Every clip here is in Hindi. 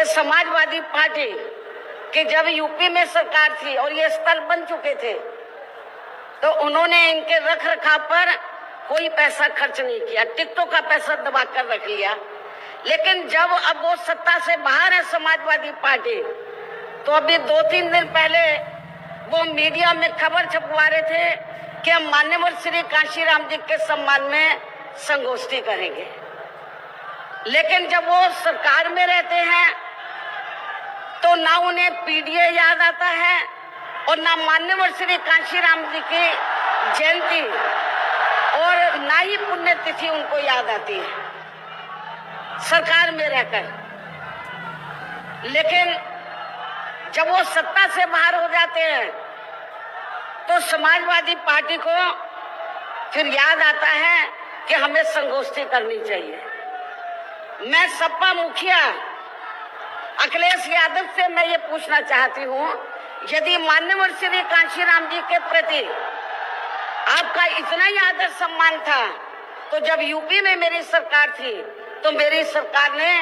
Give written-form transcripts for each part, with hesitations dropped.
समाजवादी पार्टी कि जब यूपी में सरकार थी और ये स्थल बन चुके थे तो उन्होंने इनके रख रखाव पर कोई पैसा खर्च नहीं किया, टिकटों का पैसा दबा कर रख लिया। लेकिन जब अब वो सत्ता से बाहर है समाजवादी पार्टी, तो अभी 2-3 दिन पहले वो मीडिया में खबर छपवा रहे थे कि हम मान्यवर श्री कांशीराम जी के सम्मान में संगोष्ठी करेंगे। लेकिन जब वो सरकार में रहते हैं तो ना उन्हें पीडीए याद आता है और ना मान्यवर श्री कांशीराम जी की जयंती और ना ही पुण्यतिथि उनको याद आती है सरकार में रहकर। लेकिन जब वो सत्ता से बाहर हो जाते हैं तो समाजवादी पार्टी को फिर याद आता है कि हमें संगोष्ठी करनी चाहिए। मैं सपा मुखिया अखिलेश यादव से मैं ये पूछना चाहती हूँ, यदि मान्यवर श्री कांशीराम जी के प्रति आपका इतना ही आदर सम्मान था तो जब यूपी में मेरी सरकार थी तो मेरी सरकार ने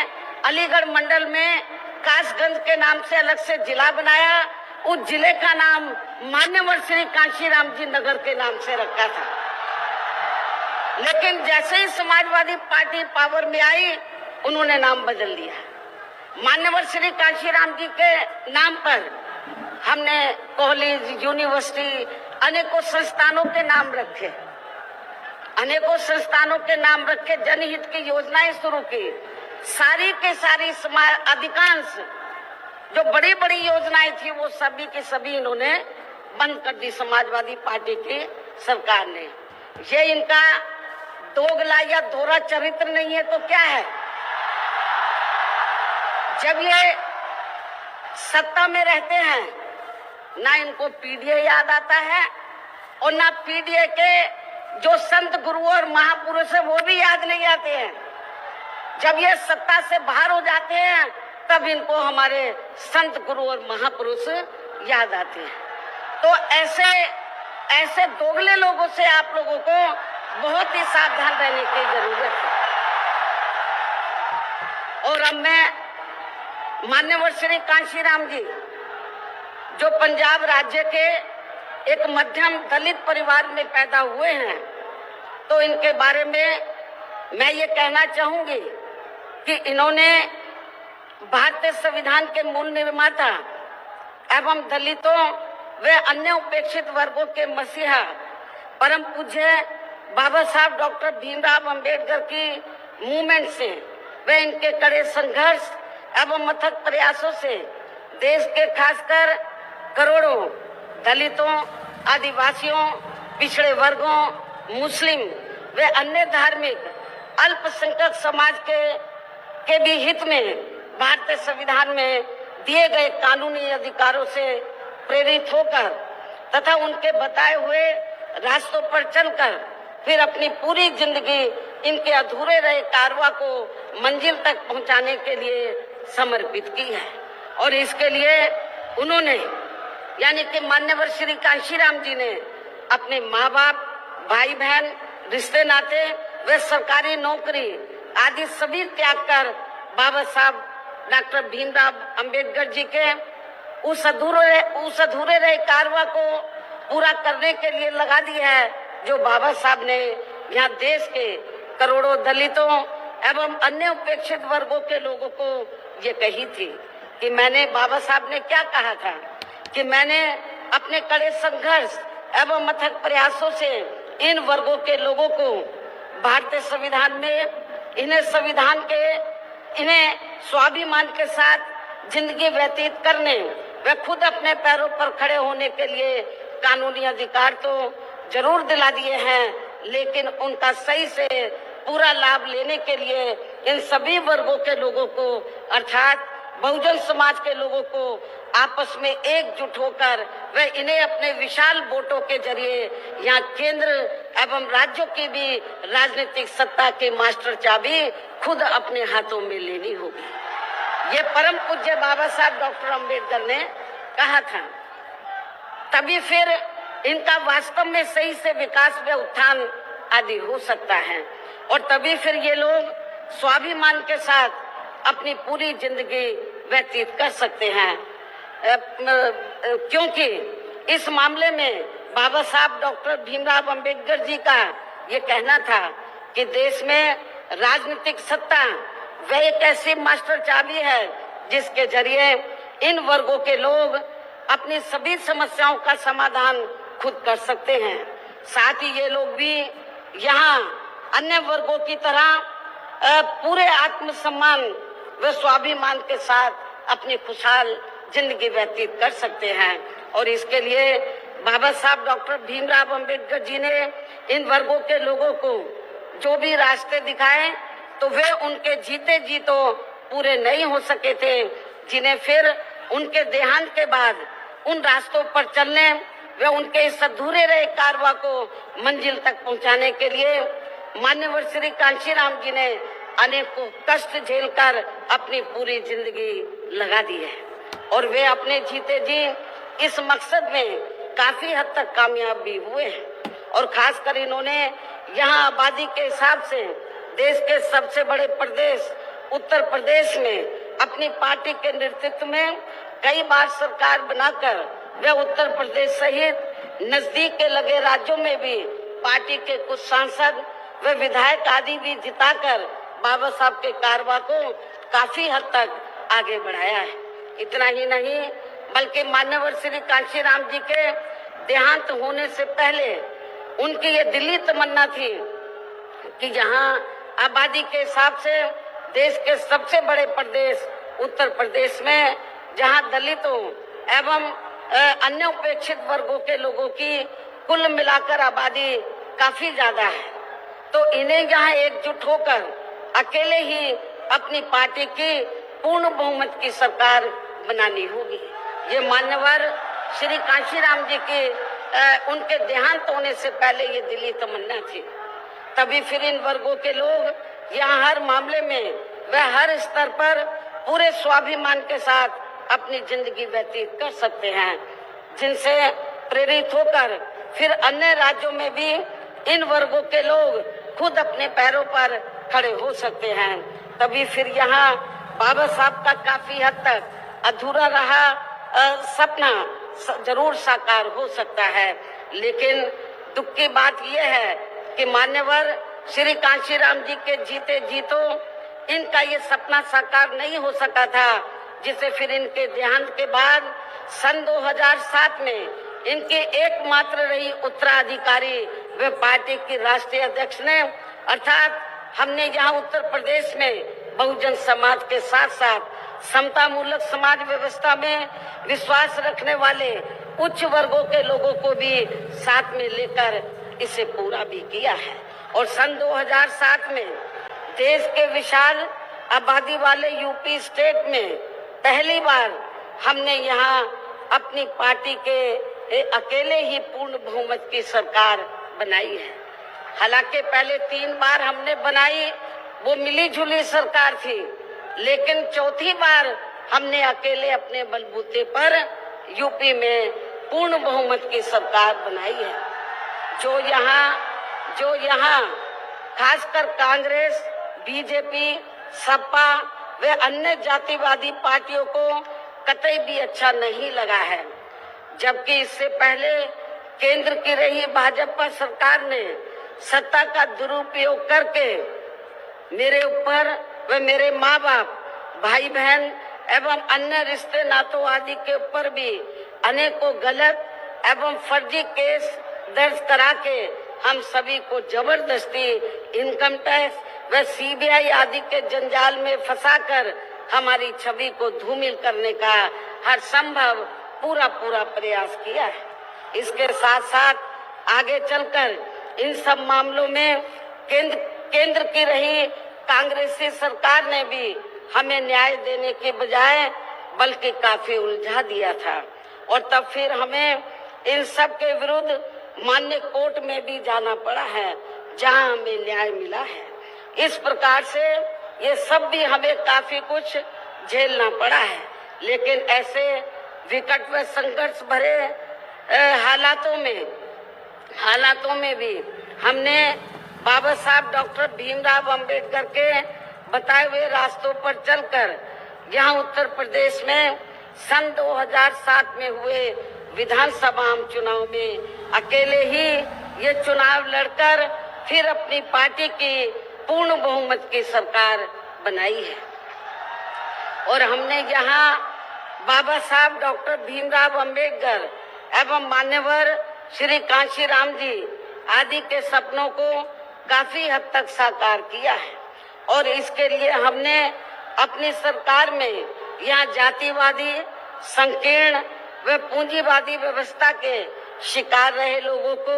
अलीगढ़ मंडल में कासगंज के नाम से अलग से जिला बनाया। उस जिले का नाम मान्यवर श्री कांशीराम जी नगर के नाम से रखा था। लेकिन जैसे ही समाजवादी पार्टी पावर में आई उन्होंने नाम बदल दिया। मान्यवर श्री कांशीराम जी के नाम पर हमने कॉलेज, यूनिवर्सिटी, अनेकों संस्थानों के नाम रखे, अनेकों संस्थानों के नाम रखे, जनहित की योजनाएं शुरू की। सारी के सारी समाज अधिकांश जो बड़ी बड़ी योजनाएं थी वो सभी के सभी इन्होंने बंद कर दी समाजवादी पार्टी की सरकार ने। ये इनका दोगला या दोहरा चरित्र नहीं है तो क्या है? जब ये सत्ता में रहते हैं ना इनको पीडीए याद आता है और ना पीडीए के जो संत गुरु और महापुरुष है वो भी याद नहीं आते हैं। जब ये सत्ता से बाहर हो जाते हैं तब इनको हमारे संत गुरु और महापुरुष याद आते हैं। तो ऐसे दोगले लोगों से आप लोगों को बहुत ही सावधान रहने की जरूरत है। और अब मैं मान्यवर श्री कांशीराम जी जो पंजाब राज्य के एक मध्यम दलित परिवार में पैदा हुए हैं तो इनके बारे में मैं ये कहना चाहूंगी कि इन्होंने भारतीय संविधान के मूल निर्माता एवं दलितों व अन्य उपेक्षित वर्गों के मसीहा परम पूज्य बाबा साहब डॉक्टर भीमराव अंबेडकर की मूवमेंट से व इनके कड़े संघर्ष एवं अथक प्रयासों से देश के खासकर करोड़ों दलितों, आदिवासियों, पिछड़े वर्गों, मुस्लिम व अन्य धार्मिक अल्पसंख्यक समाज के भी हित में भारतीय संविधान में दिए गए कानूनी अधिकारों से प्रेरित होकर तथा उनके बताए हुए रास्तों पर चलकर फिर अपनी पूरी जिंदगी इनके अधूरे रहे कारवां को मंजिल तक पहुंचाने के लिए समर्पित की है। और इसके लिए उन्होंने यानी कि मान्यवर श्री कांशीराम जी ने अपने माँ बाप, भाई बहन, रिश्ते नाते व सरकारी नौकरी आदि सभी त्याग कर बाबा साहब डॉक्टर भीमराव अंबेडकर जी के उस अधूरे रहे कारवां को पूरा करने के लिए लगा दिया है जो बाबा साहब ने यहाँ देश के करोड़ों दलितों एवं अन्य उपेक्षित वर्गों के लोगों को ये कही थी कि बाबा साहब ने क्या कहा था कि मैंने अपने कड़े संघर्ष एवं अथक प्रयासों से इन वर्गों के लोगों को भारतीय संविधान में इन्हें स्वाभिमान के साथ जिंदगी व्यतीत करने व खुद अपने पैरों पर खड़े होने के लिए कानूनी अधिकार तो जरूर दिला दिए हैं, लेकिन उनका सही से पूरा लाभ लेने के लिए इन सभी वर्गों के लोगों को अर्थात बहुजन समाज के लोगों को आपस में एकजुट होकर व इन्हें अपने विशाल वोटों के जरिए यहाँ केंद्र एवं राज्यों की भी राजनीतिक सत्ता की मास्टर चाबी खुद अपने हाथों में लेनी होगी। ये परम पूज्य बाबा साहब डॉक्टर अंबेडकर ने कहा था। तभी फिर इनका वास्तव में सही से विकास व उत्थान आदि हो सकता है और तभी फिर ये लोग स्वाभिमान के साथ अपनी पूरी जिंदगी व्यतीत कर सकते हैं, क्योंकि इस मामले में बाबा साहब डॉक्टर भीमराव अंबेडकर जी का ये कहना था कि देश में राजनीतिक सत्ता वह एक ऐसी मास्टर चाबी है जिसके जरिए इन वर्गों के लोग अपनी सभी समस्याओं का समाधान खुद कर सकते हैं। साथ ही ये लोग भी यहाँ अन्य वर्गों की तरह पूरे आत्मसम्मान व स्वाभिमान के साथ अपनी खुशहाल जिंदगी व्यतीत कर सकते हैं। और इसके लिए बाबा साहब डॉक्टर भीमराव अंबेडकर जी ने इन वर्गों के लोगों को जो भी रास्ते दिखाए तो वे उनके जीते जी तो पूरे नहीं हो सके थे, जिन्हें फिर उनके देहांत के बाद उन रास्तों पर चलने व उनके इस अधूरे रहे कारवां को मंजिल तक पहुंचाने के लिए मान्यवर श्री कांशीराम जी ने अनेकों कष्ट झेलकर अपनी पूरी जिंदगी लगा दी है और वे अपने जीते जी इस मकसद में काफी हद तक कामयाब भी हुए हैं। और खासकर इन्होंने यहाँ आबादी के हिसाब से देश के सबसे बड़े प्रदेश उत्तर प्रदेश में अपनी पार्टी के नेतृत्व में कई बार सरकार बनाकर वे उत्तर प्रदेश सहित नजदीक के लगे राज्यों में भी पार्टी के कुछ सांसद व विधायक आदि भी जिताकर बाबा साहब के कारवां को काफी हद तक आगे बढ़ाया है। इतना ही नहीं बल्कि मान्यवर श्री कांशीराम जी के देहांत होने से पहले उनकी ये दिली तमन्ना थी कि जहां आबादी के हिसाब से देश के सबसे बड़े प्रदेश उत्तर प्रदेश में जहां दलितों एवं अन्य उपेक्षित वर्गों के लोगों की कुल मिलाकर आबादी काफी ज्यादा है, तो इन्हें यहाँ एकजुट होकर अकेले ही अपनी पार्टी की पूर्ण बहुमत की सरकार बनानी होगी। ये मान्यवर श्री कांशीराम जी के उनके देहांत होने से पहले ये दिली तमन्ना थी। तभी फिर इन वर्गों के लोग यहाँ हर मामले में व हर स्तर पर पूरे स्वाभिमान के साथ अपनी जिंदगी व्यतीत कर सकते हैं, जिनसे प्रेरित होकर फिर अन्य राज्यों में भी इन वर्गों के लोग खुद अपने पैरों पर खड़े हो सकते हैं। तभी फिर यहाँ बाबा साहब का काफी हद तक अधूरा रहा सपना जरूर साकार हो सकता है। लेकिन दुख की बात यह है कि मान्यवर श्री कांशीराम जी के जीते जीतो इनका ये सपना साकार नहीं हो सका था, जिसे फिर इनके देहांत के बाद सन 2007 में इनके एकमात्र रही उत्तराधिकारी वे पार्टी की राष्ट्रीय अध्यक्ष ने, अर्थात हमने यहाँ उत्तर प्रदेश में बहुजन समाज के साथ साथ समता मूलक समाज व्यवस्था में विश्वास रखने वाले उच्च वर्गों के लोगों को भी साथ में लेकर इसे पूरा भी किया है। और सन 2007 में देश के विशाल आबादी वाले यूपी स्टेट में पहली बार हमने यहाँ अपनी पार्टी के अकेले ही पूर्ण बहुमत की सरकार बनाई है। हालांकि पहले 3 बार हमने बनाई वो मिली जुली सरकार थी, लेकिन चौथी बार हमने अकेले अपने बलबूते पर यूपी में पूर्ण बहुमत की सरकार बनाई है। जो यहाँ खासकर कांग्रेस, बीजेपी, सपा व अन्य जातिवादी पार्टियों को कतई भी अच्छा नहीं लगा है, जबकि इससे पहले केंद्र की रही भाजपा सरकार ने सत्ता का दुरुपयोग करके मेरे ऊपर व मेरे माँ बाप, भाई बहन एवं अन्य रिश्ते नातों आदि के ऊपर भी अनेकों गलत एवं फर्जी केस दर्ज करा के हम सभी को जबरदस्ती इनकम टैक्स व सीबीआई आदि के जंजाल में फंसाकर हमारी छवि को धूमिल करने का हर संभव पूरा प्रयास किया है। इसके साथ साथ आगे चलकर इन सब मामलों में केंद्र की रही कांग्रेसी सरकार ने भी हमें न्याय देने के बजाय बल्कि काफी उलझा दिया था, और तब फिर हमें इन सब के विरुद्ध मान्य कोर्ट में भी जाना पड़ा है, जहां हमें न्याय मिला है। इस प्रकार से ये सब भी हमें काफी कुछ झेलना पड़ा है। लेकिन ऐसे विकट व संघर्ष भरे हालातों में भी हमने बाबा साहब डॉक्टर भीमराव अंबेडकर के बताए हुए रास्तों पर चलकर यहाँ उत्तर प्रदेश में सन 2007 में हुए विधानसभा चुनाव में अकेले ही ये चुनाव लड़कर फिर अपनी पार्टी की पूर्ण बहुमत की सरकार बनाई है। और हमने यहाँ बाबा साहब डॉक्टर भीमराव अंबेडकर एवं मान्यवर श्री कांशीराम जी आदि के सपनों को काफी हद तक साकार किया है। और इसके लिए हमने अपनी सरकार में यहाँ जातिवादी, संकीर्ण व पूंजीवादी व्यवस्था के शिकार रहे लोगों को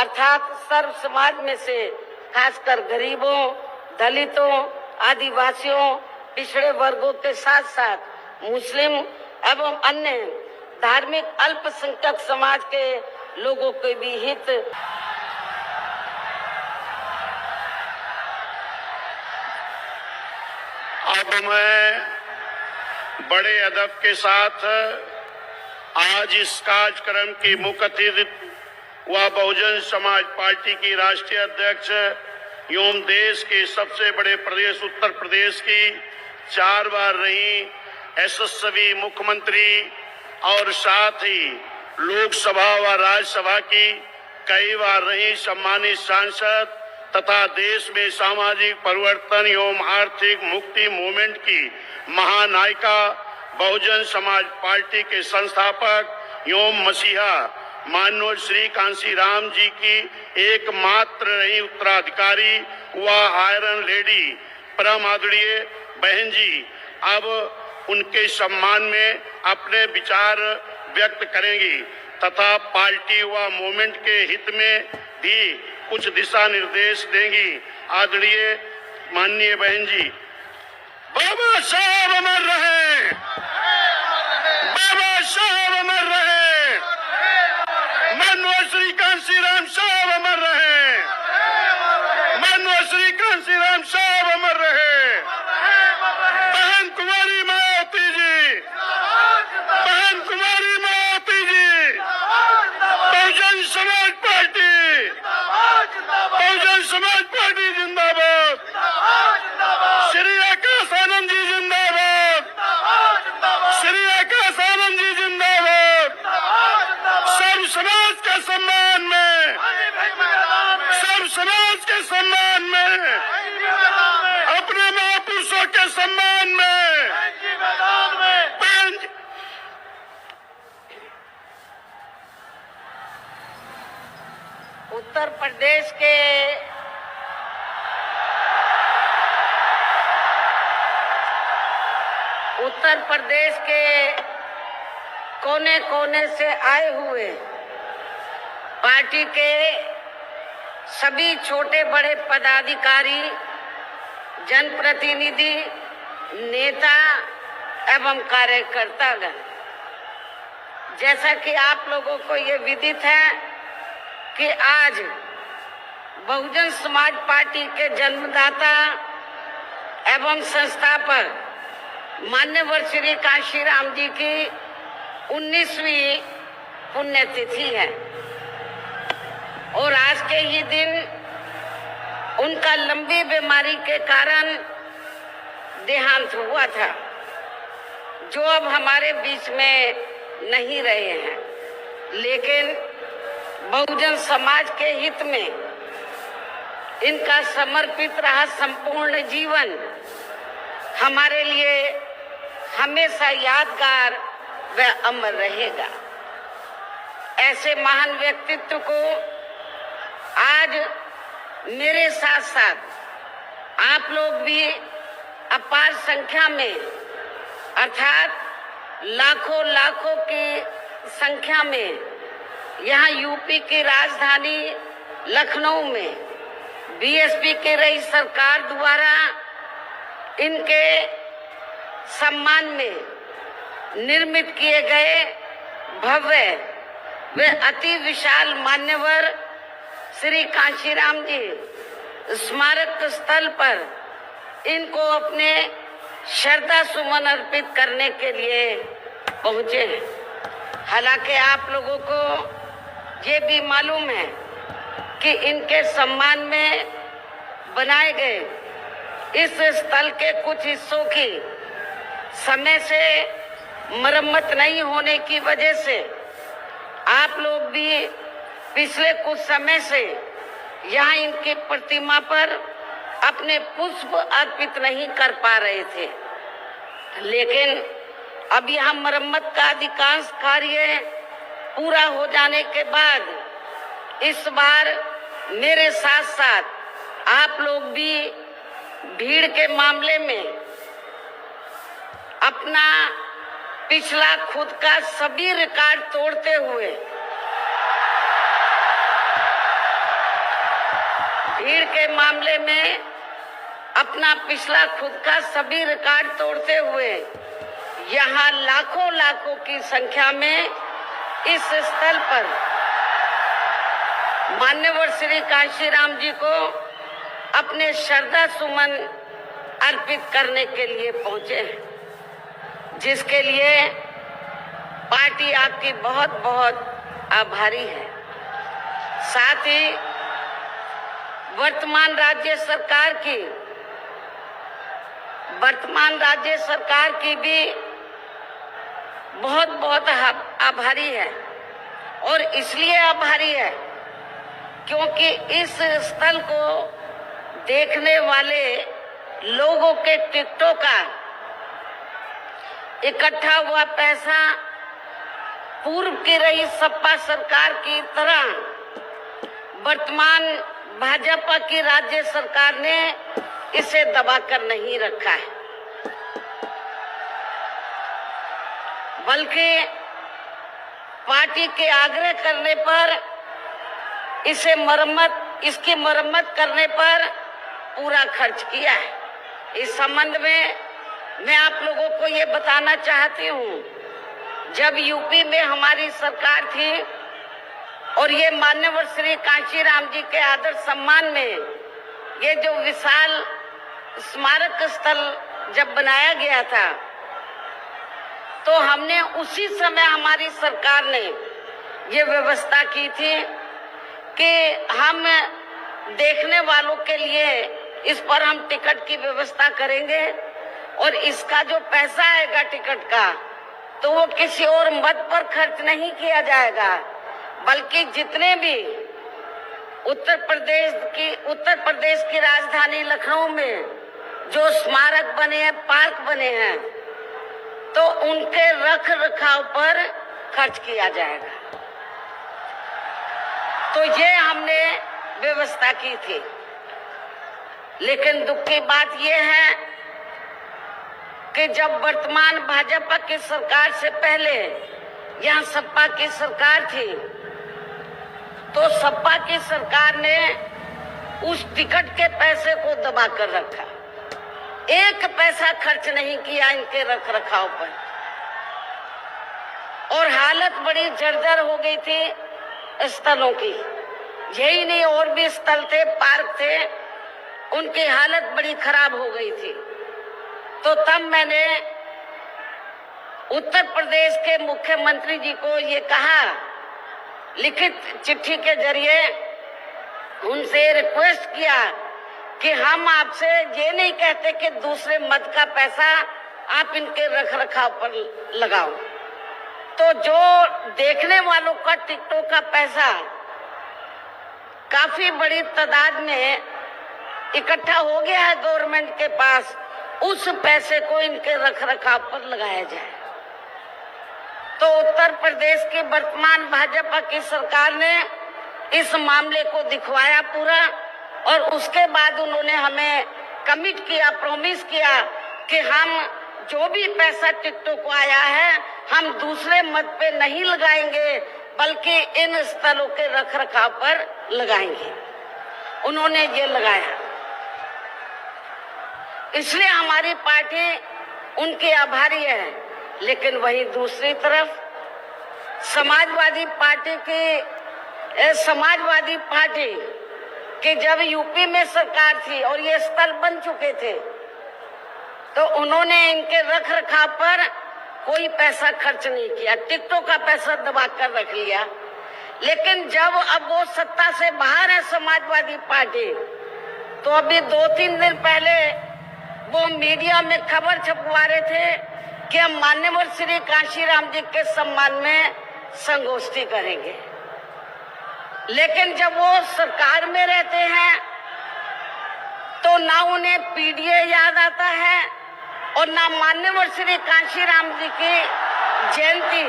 अर्थात सर्व समाज में से खासकर गरीबों, दलितों, आदिवासियों, पिछड़े वर्गों के साथ साथ मुस्लिम एवं अन्य धार्मिक अल्पसंख्यक समाज के लोगों के भी हित। अब मैं बड़े अदब के साथ आज इस कार्यक्रम की मुख्य अतिथि व बहुजन समाज पार्टी की राष्ट्रीय अध्यक्ष एवं देश के सबसे बड़े प्रदेश उत्तर प्रदेश की 4 बार रही यशस्वी मुख्यमंत्री और साथ ही लोकसभा व राज्यसभा की कई बार रही सम्मानित सांसद तथा देश में सामाजिक परिवर्तन एवं आर्थिक मुक्ति मूवमेंट की महानायिका बहुजन समाज पार्टी के संस्थापक एवं मसीहा माननीय श्री कांशीराम जी की एकमात्र रही उत्तराधिकारी व आयरन लेडी परम आदरणीय बहन जी अब उनके सम्मान में अपने विचार व्यक्त करेंगी तथा पार्टी व मूवमेंट के हित में भी कुछ दिशा निर्देश देंगी। आदरणीय माननीय बहन जी। बाबा साहब अमर रहे, बाबा साहब अमर रहे, माननीय श्री कांशीराम साहब अमर रहे, माननीय श्री कांशीराम साहब अमर रहे। बहन कुमारी मायावती जी, बहन कुमारी मायावती जी, बहुजन समाज पार्टी, बहुजन समाज पार्टी जिंदाबाद। श्री आकाश आनंद जी जिंदाबाद, श्री आकाश आनंद जी जिंदाबाद। सर्व समाज के सम्मान में, सर्व समाज के सम्मान में, अपने महापुरुषों के सम्मान में उत्तर प्रदेश के कोने कोने से आए हुए पार्टी के सभी छोटे बड़े पदाधिकारी, जनप्रतिनिधि, नेता एवं कार्यकर्तागण, जैसा कि आप लोगों को ये विदित है कि आज बहुजन समाज पार्टी के जन्मदाता एवं संस्थापक मान्यवर श्री कांशीराम जी की 19वीं पुण्यतिथि है। और आज के ही दिन उनका लंबी बीमारी के कारण देहांत हुआ था, जो अब हमारे बीच में नहीं रहे हैं। लेकिन बहुजन समाज के हित में इनका समर्पित रहा संपूर्ण जीवन हमारे लिए हमेशा यादगार व अमर रहेगा। ऐसे महान व्यक्तित्व को आज मेरे साथ साथ आप लोग भी अपार संख्या में अर्थात लाखों लाखों की संख्या में यहाँ यूपी की राजधानी लखनऊ में बीएसपी के रही सरकार द्वारा इनके सम्मान में निर्मित किए गए भव्य व अति विशाल मान्यवर श्री कांशीराम जी स्मारक स्थल पर इनको अपने श्रद्धा सुमन अर्पित करने के लिए पहुंचे हैं। हालांकि आप लोगों को ये भी मालूम है कि इनके सम्मान में बनाए गए इस स्थल के कुछ हिस्सों की समय से मरम्मत नहीं होने की वजह से आप लोग भी पिछले कुछ समय से यहाँ इनकी प्रतिमा पर अपने पुष्प अर्पित नहीं कर पा रहे थे, लेकिन अब यहाँ मरम्मत का अधिकांश कार्य पूरा हो जाने के बाद इस बार मेरे साथ साथ आप लोग भी भीड़ के मामले में अपना पिछला खुद का सभी रिकॉर्ड तोड़ते हुए भीड़ के मामले में अपना पिछला खुद का सभी रिकॉर्ड तोड़ते हुए यहाँ लाखों लाखों की संख्या में इस स्थल पर मान्यवर श्री कांशीराम जी को अपने श्रद्धा सुमन अर्पित करने के लिए पहुंचे हैं, जिसके लिए पार्टी आपकी बहुत बहुत आभारी है। साथ ही वर्तमान राज्य सरकार की भी बहुत बहुत आभारी है, और इसलिए आभारी है क्योंकि इस स्थल को देखने वाले लोगों के टिकटों का इकट्ठा हुआ पैसा पूर्व की रही सपा सरकार की तरह वर्तमान भाजपा की राज्य सरकार ने इसे दबाकर नहीं रखा है, बल्कि पार्टी के आग्रह करने पर इसकी मरम्मत करने पर पूरा खर्च किया है। इस संबंध में मैं आप लोगों को ये बताना चाहती हूँ, जब यूपी में हमारी सरकार थी और ये मान्यवर श्री कांशीराम जी के आदर सम्मान में ये जो विशाल स्मारक स्थल जब बनाया गया था, तो हमने उसी समय हमारी सरकार ने ये व्यवस्था की थी कि हम देखने वालों के लिए इस पर हम टिकट की व्यवस्था करेंगे, और इसका जो पैसा आएगा टिकट का, तो वो किसी और मद पर खर्च नहीं किया जाएगा, बल्कि जितने भी उत्तर प्रदेश की राजधानी लखनऊ में जो स्मारक बने हैं, पार्क बने हैं, तो उनके रख रखाव पर खर्च किया जाएगा। तो ये हमने व्यवस्था की थी, लेकिन दुख की बात ये है कि जब वर्तमान भाजपा की सरकार से पहले यहाँ सपा की सरकार थी, तो सपा की सरकार ने उस टिकट के पैसे को दबा कर रखा, एक पैसा खर्च नहीं किया इनके रख रखाव पर, और हालत बड़ी जर्जर हो गई थी स्थलों की। यही नहीं, और भी स्थल थे, पार्क थे, उनकी हालत बड़ी खराब हो गई थी। तो तब मैंने उत्तर प्रदेश के मुख्यमंत्री जी को ये कहा, लिखित चिट्ठी के जरिए उनसे रिक्वेस्ट किया कि हम आपसे ये नहीं कहते कि दूसरे मद का पैसा आप इनके रख रखाव पर लगाओ, तो जो देखने वालों का टिकटों का पैसा काफी बड़ी तादाद में इकट्ठा हो गया है गवर्नमेंट के पास, उस पैसे को इनके रख रखाव पर लगाया जाए। तो उत्तर प्रदेश की वर्तमान भाजपा की सरकार ने इस मामले को दिखवाया पूरा, और उसके बाद उन्होंने हमें कमिट किया, प्रॉमिस किया कि हम जो भी पैसा टिकटों को आया है हम दूसरे मद पे नहीं लगाएंगे, बल्कि इन स्थलों के रख रखाव पर लगाएंगे। उन्होंने ये लगाया, इसलिए हमारी पार्टी उनकी आभारी है। लेकिन वहीं दूसरी तरफ समाजवादी पार्टी की जब यूपी में सरकार थी और ये स्थल बन चुके थे, तो उन्होंने इनके रख रखाव पर कोई पैसा खर्च नहीं किया, टिकटों का पैसा दबा कर रख लिया। लेकिन जब अब वो सत्ता से बाहर है समाजवादी पार्टी, तो अभी 2-3 दिन पहले वो मीडिया में खबर छपवा रहे थे कि हम मान्यवर श्री कांशीराम जी के सम्मान में संगोष्ठी करेंगे, लेकिन जब वो सरकार में रहते हैं तो ना उन्हें पीडीए याद आता है और ना मान्यवर श्री कांशीराम जी की जयंती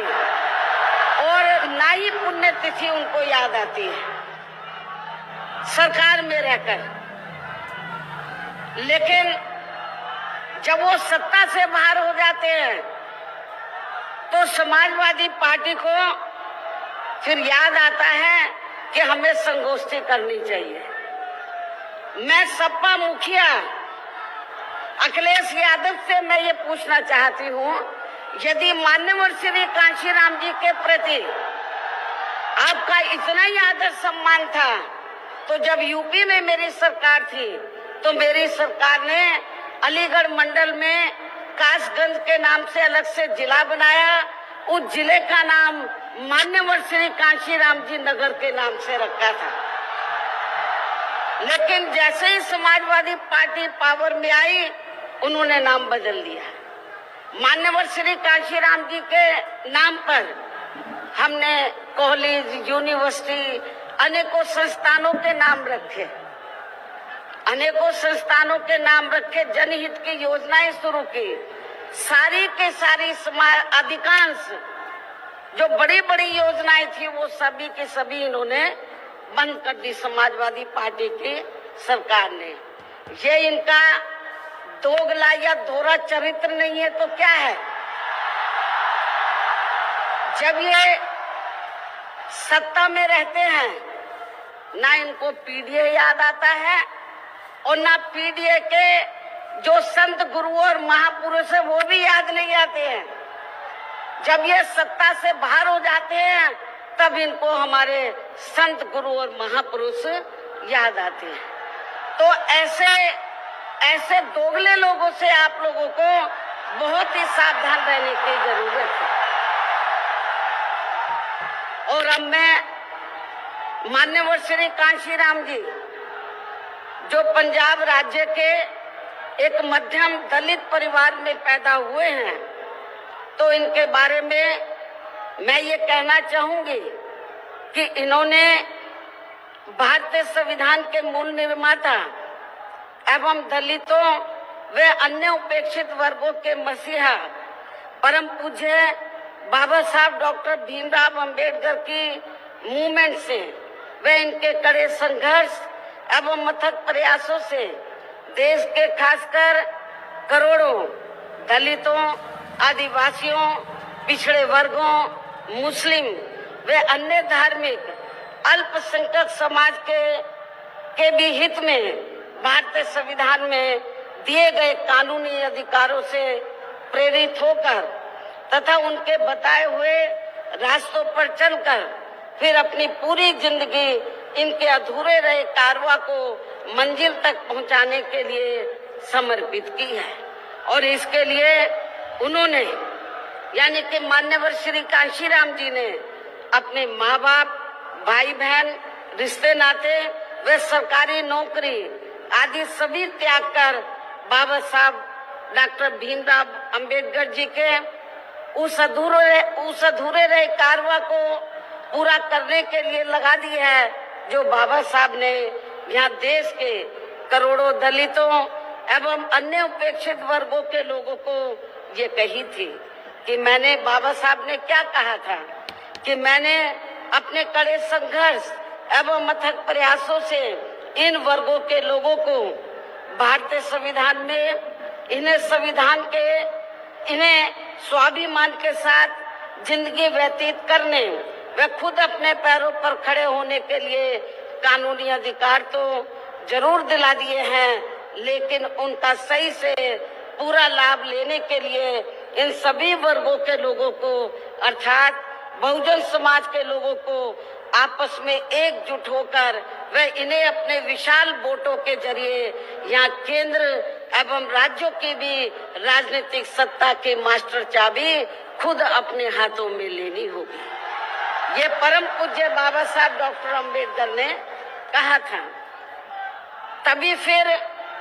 और ना ही पुण्यतिथि उनको याद आती है सरकार में रहकर। लेकिन जब वो सत्ता से बाहर हो जाते हैं तो समाजवादी पार्टी को फिर याद आता है कि हमें संगोष्ठी करनी चाहिए। मैं सपा मुखिया अखिलेश यादव से मैं ये पूछना चाहती हूँ, यदि मान्यवर श्री कांशीराम जी के प्रति आपका इतना ही आदर सम्मान था तो जब यूपी में मेरी सरकार थी तो मेरी सरकार ने अलीगढ़ मंडल में कासगंज के नाम से अलग से जिला बनाया। उस जिले का नाम मान्यवर श्री कांशीराम जी नगर के नाम से रखा था। लेकिन जैसे ही समाजवादी पार्टी पावर में आई उन्होंने नाम बदल दिया। मान्यवर श्री कांशीराम जी के नाम पर हमने कॉलेज, यूनिवर्सिटी, अनेकों संस्थानों के नाम रखे, अनेकों संस्थानों के नाम रखे, जनहित की योजनाएं शुरू की। सारी के सारी अधिकांश जो बड़ी बड़ी योजनाएं थी वो सभी के सभी इन्होंने बंद कर दी समाजवादी पार्टी की सरकार ने। ये इनका दोगला या दोहरा चरित्र नहीं है तो क्या है? जब ये सत्ता में रहते हैं ना इनको पीडीए याद आता है और ना पीडीए के जो संत गुरु और महापुरुष है वो भी याद नहीं आते हैं। जब ये सत्ता से बाहर हो जाते हैं तब इनको हमारे संत गुरु और महापुरुष याद आते हैं। तो ऐसे दोगले लोगों से आप लोगों को बहुत ही सावधान रहने की जरूरत है। और अब मैं मान्यवर श्री कांशीराम जी जो पंजाब राज्य के एक मध्यम दलित परिवार में पैदा हुए हैं तो इनके बारे में मैं ये कहना चाहूंगी कि इन्होंने भारतीय संविधान के मूल निर्माता एवं दलितों व अन्य उपेक्षित वर्गों के मसीहा परम पूज्य बाबा साहब डॉक्टर भीमराव अंबेडकर की मूवमेंट से व इनके कड़े संघर्ष एवं अथक प्रयासों से देश के खासकर करोड़ों दलितों, आदिवासियों, पिछड़े वर्गों, मुस्लिम व अन्य धार्मिक अल्पसंख्यक समाज के भी हित में भारतीय संविधान में दिए गए कानूनी अधिकारों से प्रेरित होकर तथा उनके बताए हुए रास्तों पर चलकर फिर अपनी पूरी जिंदगी इनके अधूरे रहे कारवां को मंजिल तक पहुंचाने के लिए समर्पित की है। और इसके लिए उन्होंने यानी कि मान्यवर श्री कांशीराम जी ने अपने माँ बाप, भाई बहन, रिश्ते नाते व सरकारी नौकरी आदि सभी त्याग कर बाबा साहब डॉक्टर भीमराव अंबेडकर जी के उस अधूरे रहे कारवां को पूरा करने के लिए लगा दी है जो बाबा साहब ने यहाँ देश के करोड़ों दलितों एवं अन्य उपेक्षित वर्गों के लोगों को ये कही थी कि मैंने, बाबा साहब ने क्या कहा था कि मैंने अपने कड़े संघर्ष एवं अथक प्रयासों से इन वर्गों के लोगों को भारतीय संविधान में इन्हें स्वाभिमान के साथ जिंदगी व्यतीत करने व खुद अपने पैरों पर खड़े होने के लिए कानूनी अधिकार तो जरूर दिला दिए हैं, लेकिन उनका सही से पूरा लाभ लेने के लिए इन सभी वर्गों के लोगों को अर्थात बहुजन समाज के लोगों को आपस में एकजुट होकर व इन्हें अपने विशाल वोटों के जरिए यहाँ केंद्र एवं राज्यों की भी राजनीतिक सत्ता की मास्टर चाबी खुद अपने हाथों में लेनी होगी। ये परम पूज्य बाबा साहब डॉक्टर अंबेडकर ने कहा था। तभी फिर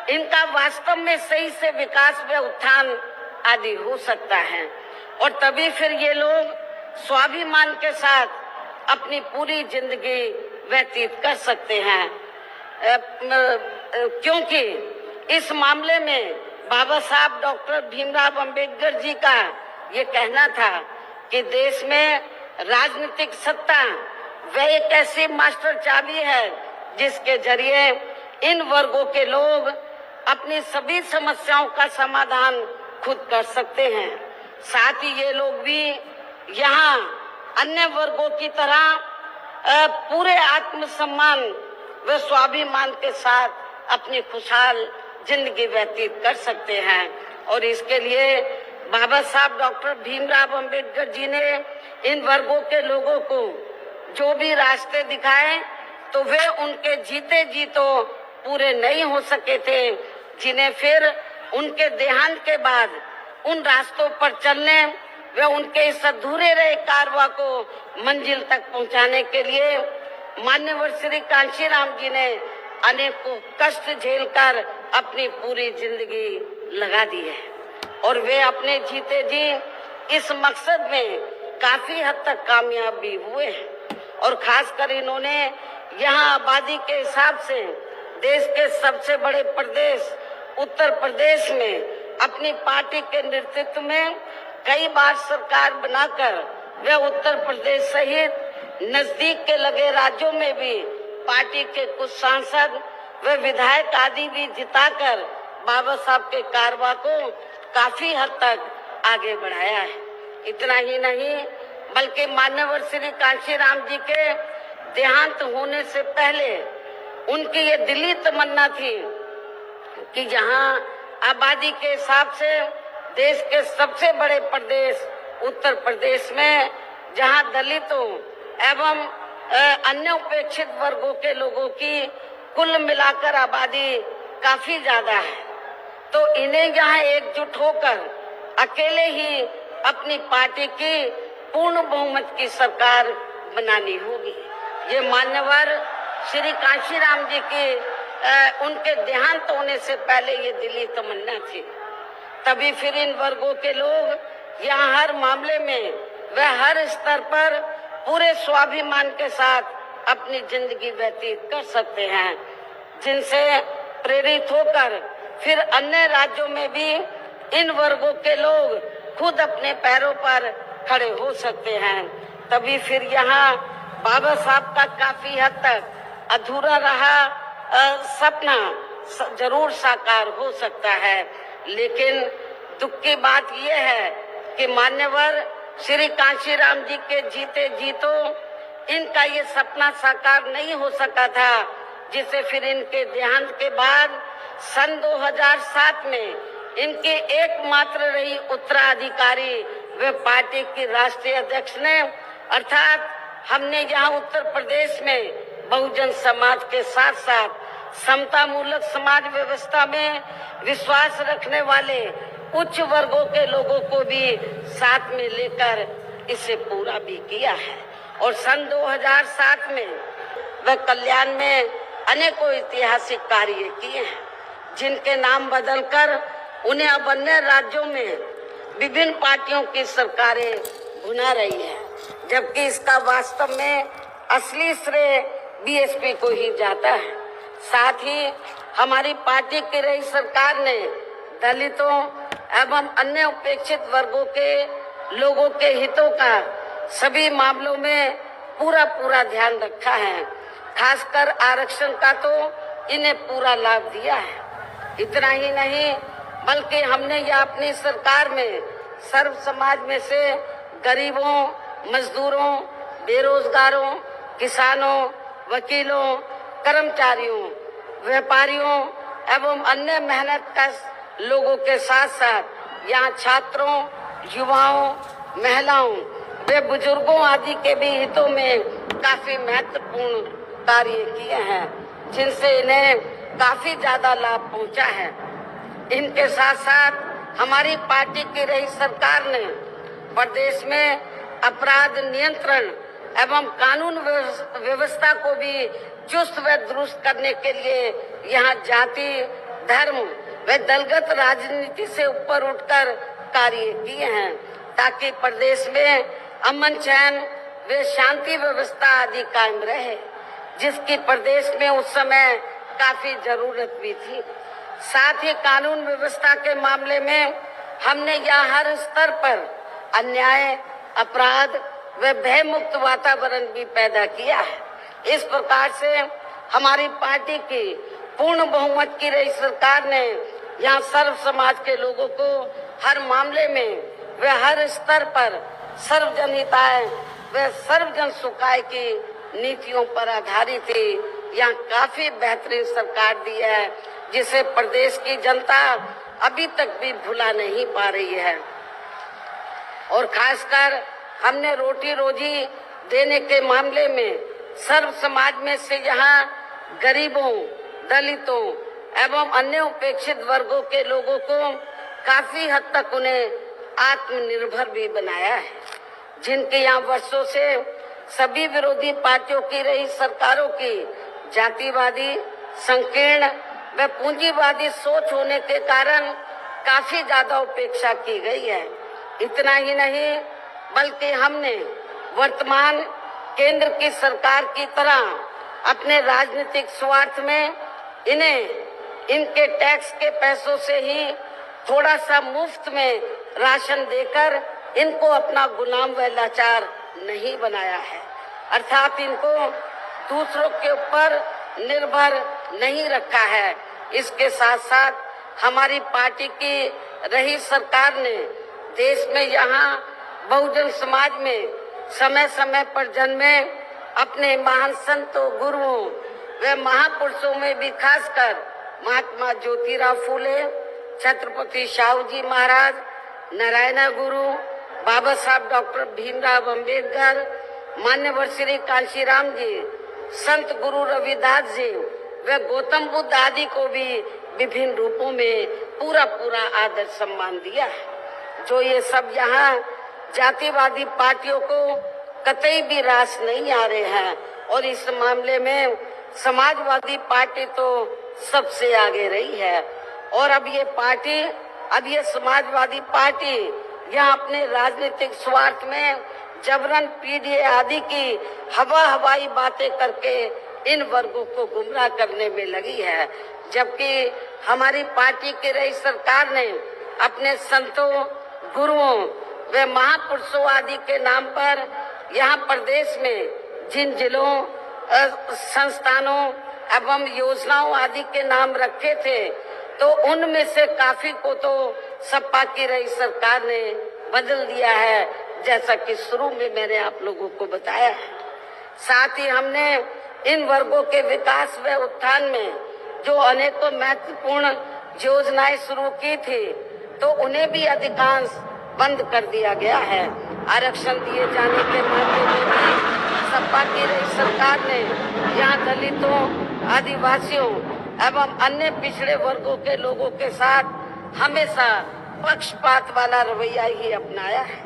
इनका वास्तव में सही से विकास व उत्थान आदि हो सकता है और तभी फिर ये लोग स्वाभिमान के साथ अपनी पूरी जिंदगी व्यतीत कर सकते हैं। क्योंकि इस मामले में बाबा साहब डॉक्टर भीमराव अंबेडकर जी का ये कहना था कि देश में राजनीतिक सत्ता वह एक ऐसी मास्टर चाबी है जिसके जरिए इन वर्गों के लोग अपनी सभी समस्याओं का समाधान खुद कर सकते हैं। साथ ही ये लोग भी यहाँ अन्य वर्गों की तरह पूरे आत्मसम्मान व स्वाभिमान के साथ अपनी खुशहाल जिंदगी व्यतीत कर सकते हैं और इसके लिए बाबा साहब डॉक्टर भीमराव अंबेडकर जी ने इन वर्गों के लोगों को जो भी रास्ते दिखाए तो वे उनके जीते जी तो पूरे नहीं हो सके थे, जिन्हें फिर उनके देहांत के बाद उन रास्तों पर चलने व उनके इस अधूरे रहे कारवां को मंजिल तक पहुंचाने के लिए मान्यवर श्री कांशीराम जी ने अनेकों कष्ट झेलकर अपनी पूरी जिंदगी लगा दी है और वे अपने जीते जी इस मकसद में काफी हद तक कामयाब भी हुए हैं और खासकर इन्होंने यहाँ आबादी के हिसाब से देश के सबसे बड़े प्रदेश उत्तर प्रदेश में अपनी पार्टी के नेतृत्व में कई बार सरकार बनाकर वे उत्तर प्रदेश सहित नजदीक के लगे राज्यों में भी पार्टी के कुछ सांसद व विधायक आदि भी जिताकर बाबा साहब के कारवां को काफी हद तक आगे बढ़ाया है। इतना ही नहीं बल्कि मान्यवर श्री कांशीराम जी के देहांत होने से पहले उनकी ये दिली तमन्ना थी कि जहां आबादी के हिसाब से देश के सबसे बड़े प्रदेश उत्तर प्रदेश में जहां दलितों एवं अन्य उपेक्षित वर्गों के लोगों की कुल मिलाकर आबादी काफी ज्यादा है, तो इन्हें यहाँ एकजुट होकर अकेले ही अपनी पार्टी की पूर्ण बहुमत की सरकार बनानी होगी। ये मान्यवर श्री कांशीराम जी की उनके देहांत होने से पहले ये दिली तमन्ना थी। तभी फिर इन वर्गों के लोग यहाँ हर मामले में व हर स्तर पर पूरे स्वाभिमान के साथ अपनी जिंदगी व्यतीत कर सकते हैं, जिनसे प्रेरित होकर फिर अन्य राज्यों में भी इन वर्गों के लोग खुद अपने पैरों पर खड़े हो सकते हैं। तभी फिर यहाँ बाबा साहब का काफी हद तक अधूरा रहा सपना जरूर साकार हो सकता है। लेकिन दुख की बात यह है कि मान्यवर श्री कांशीराम जी के जीते जी तो इनका ये सपना साकार नहीं हो सका था, जिसे फिर इनके देहांत के बाद सन 2007 में इनके एकमात्र रही उत्तराधिकारी व पार्टी की राष्ट्रीय अध्यक्ष ने अर्थात हमने यहाँ उत्तर प्रदेश में बहुजन समाज के साथ साथ समता मूलक समाज व्यवस्था में विश्वास रखने वाले उच्च वर्गों के लोगों को भी साथ में लेकर इसे पूरा भी किया है और सन 2007 में वह कल्याण में अनेकों ऐतिहासिक कार्य किए हैं, जिनके नाम बदलकर उन्हें अब अन्य राज्यों में विभिन्न पार्टियों की सरकारें भुना रही है, जबकि इसका वास्तव में असली श्रेय बीएसपी को ही जाता है। साथ ही हमारी पार्टी की रही सरकार ने दलितों एवं अन्य उपेक्षित वर्गों के लोगों के हितों का सभी मामलों में पूरा ध्यान रखा है। खासकर आरक्षण का तो इन्हें पूरा लाभ दिया है। इतना ही नहीं बल्कि हमने यह अपनी सरकार में सर्व समाज में से गरीबों, मजदूरों, बेरोजगारों, किसानों, वकीलों, कर्मचारियों, व्यापारियों एवं अन्य मेहनत कश लोगों के साथ साथ यहाँ छात्रों, युवाओं, महिलाओं वे बुजुर्गों आदि के भी हितों में काफी महत्वपूर्ण कार्य किए हैं, जिनसे इन्हें काफी ज्यादा लाभ पहुंचा है। इनके साथ साथ हमारी पार्टी की रही सरकार ने प्रदेश में अपराध नियंत्रण एवं कानून व्यवस्था को भी चुस्त व दुरुस्त करने के लिए यहाँ जाति धर्म व दलगत राजनीति से ऊपर उठकर कार्य किए हैं ताकि प्रदेश में अमन चैन व शांति व्यवस्था आदि कायम रहे, जिसकी प्रदेश में उस समय काफी जरूरत भी थी। साथ ही कानून व्यवस्था के मामले में हमने यहाँ हर स्तर पर अन्याय, अपराध व भय मुक्त वातावरण भी पैदा किया है। इस प्रकार से हमारी पार्टी की पूर्ण बहुमत की रही सरकार ने यहाँ सर्व समाज के लोगों को हर मामले में व हर स्तर पर सर्वजन हिताय व सर्वजन सुखाय की नीतियों पर आधारित ही यहाँ काफी बेहतरीन सरकार दी है, जिसे प्रदेश की जनता अभी तक भी भुला नहीं पा रही है। और खासकर हमने रोटी रोजी देने के मामले में सर्व समाज में से यहाँ गरीबों, दलितों एवं अन्य उपेक्षित वर्गों के लोगों को काफी हद तक उन्हें आत्मनिर्भर भी बनाया है, जिनके यहाँ वर्षों से सभी विरोधी पार्टियों की रही सरकारों की जातिवादी, संकीर्ण व पूंजीवादी सोच होने के कारण काफी ज्यादा उपेक्षा की गई है। इतना ही नहीं बल्कि हमने वर्तमान केंद्र की सरकार की तरह अपने राजनीतिक स्वार्थ में इनके टैक्स के पैसों से ही थोड़ा सा मुफ्त में राशन देकर इनको अपना गुलाम व लाचार नहीं बनाया है, अर्थात इनको दूसरों के ऊपर निर्भर नहीं रखा है। इसके साथ साथ हमारी पार्टी की रही सरकार ने देश में यहाँ बहुजन समाज में समय समय पर जन्मे अपने महान संतों, गुरुओं व महापुरुषों में भी खासकर महात्मा ज्योतिराव फूले, छत्रपति शाहू जी महाराज, नारायण गुरु, बाबा साहब डॉक्टर भीमराव अंबेडकर, मान्यवर श्री कांशीराम जी, संत गुरु रविदास जी व गौतम बुद्ध आदि को भी विभिन्न रूपों में पूरा आदर सम्मान दिया है। जो ये सब यहाँ जातिवादी पार्टियों को कतई भी रास नहीं आ रहे हैं और इस मामले में समाजवादी पार्टी तो सबसे आगे रही है। और अब ये समाजवादी पार्टी यहाँ अपने राजनीतिक स्वार्थ में जबरन पीडीए आदि की हवाई बातें करके इन वर्गों को गुमराह करने में लगी है, जबकि हमारी पार्टी की रही सरकार ने अपने संतों, गुरुओं व महापुरुषों आदि के नाम पर यहाँ प्रदेश में जिन जिलों, संस्थानों एवं योजनाओं आदि के नाम रखे थे, तो उनमें से काफी को तो सपा की रही सरकार ने बदल दिया है, जैसा कि शुरू में मैंने आप लोगों को बताया है। साथ ही हमने इन वर्गों के विकास व उत्थान में जो अनेकों महत्वपूर्ण योजनाएं शुरू की थी, तो उन्हें भी अधिकांश बंद कर दिया गया है। आरक्षण दिए जाने के मामले में भी सपा की रही सरकार ने यहाँ दलितों, आदिवासियों एवं अन्य पिछड़े वर्गों के लोगों के साथ हमेशा पक्षपात वाला रवैया ही अपनाया है।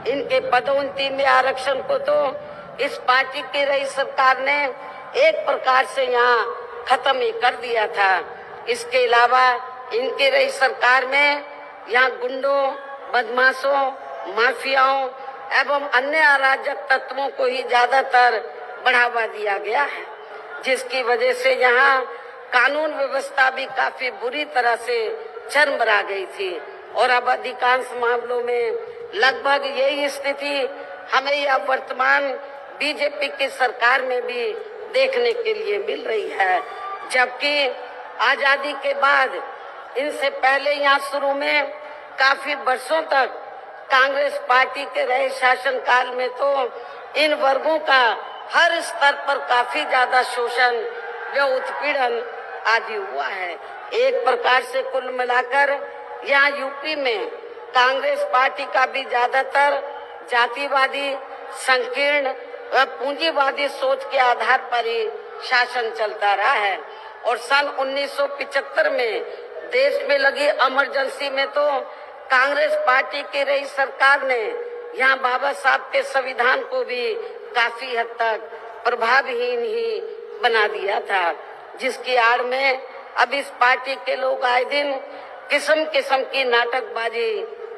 इनके पदोन्नति में आरक्षण को तो इस पार्टी की रही सरकार ने एक प्रकार से यहाँ खत्म ही कर दिया था। इसके अलावा इनकी रही सरकार में यहाँ गुंडों, बदमाशों, माफियाओं एवं अन्य अराजक तत्वों को ही ज्यादातर बढ़ावा दिया गया है, जिसकी वजह से यहाँ कानून व्यवस्था भी काफी बुरी तरह से चरमरा गई थी। और अब अधिकांश मामलों में लगभग यही स्थिति हमें यह वर्तमान बीजेपी की सरकार में भी देखने के लिए मिल रही है, जबकि आजादी के बाद इनसे पहले यहाँ शुरू में काफी वर्षों तक कांग्रेस पार्टी के रहे शासनकाल में तो इन वर्गों का हर स्तर पर काफी ज्यादा शोषण व उत्पीड़न आदि हुआ है। एक प्रकार से कुल मिलाकर यहाँ यूपी में कांग्रेस पार्टी का भी ज्यादातर जातिवादी, संकीर्ण व पूंजीवादी सोच के आधार पर ही शासन चलता रहा है। और सन 1975 में देश में लगी इमरजेंसी में तो कांग्रेस पार्टी की रही सरकार ने यहाँ बाबा साहब के संविधान को भी काफी हद तक प्रभावहीन ही बना दिया था, जिसकी आड़ में अब इस पार्टी के लोग आए दिन किस्म किस्म की नाटकबाजी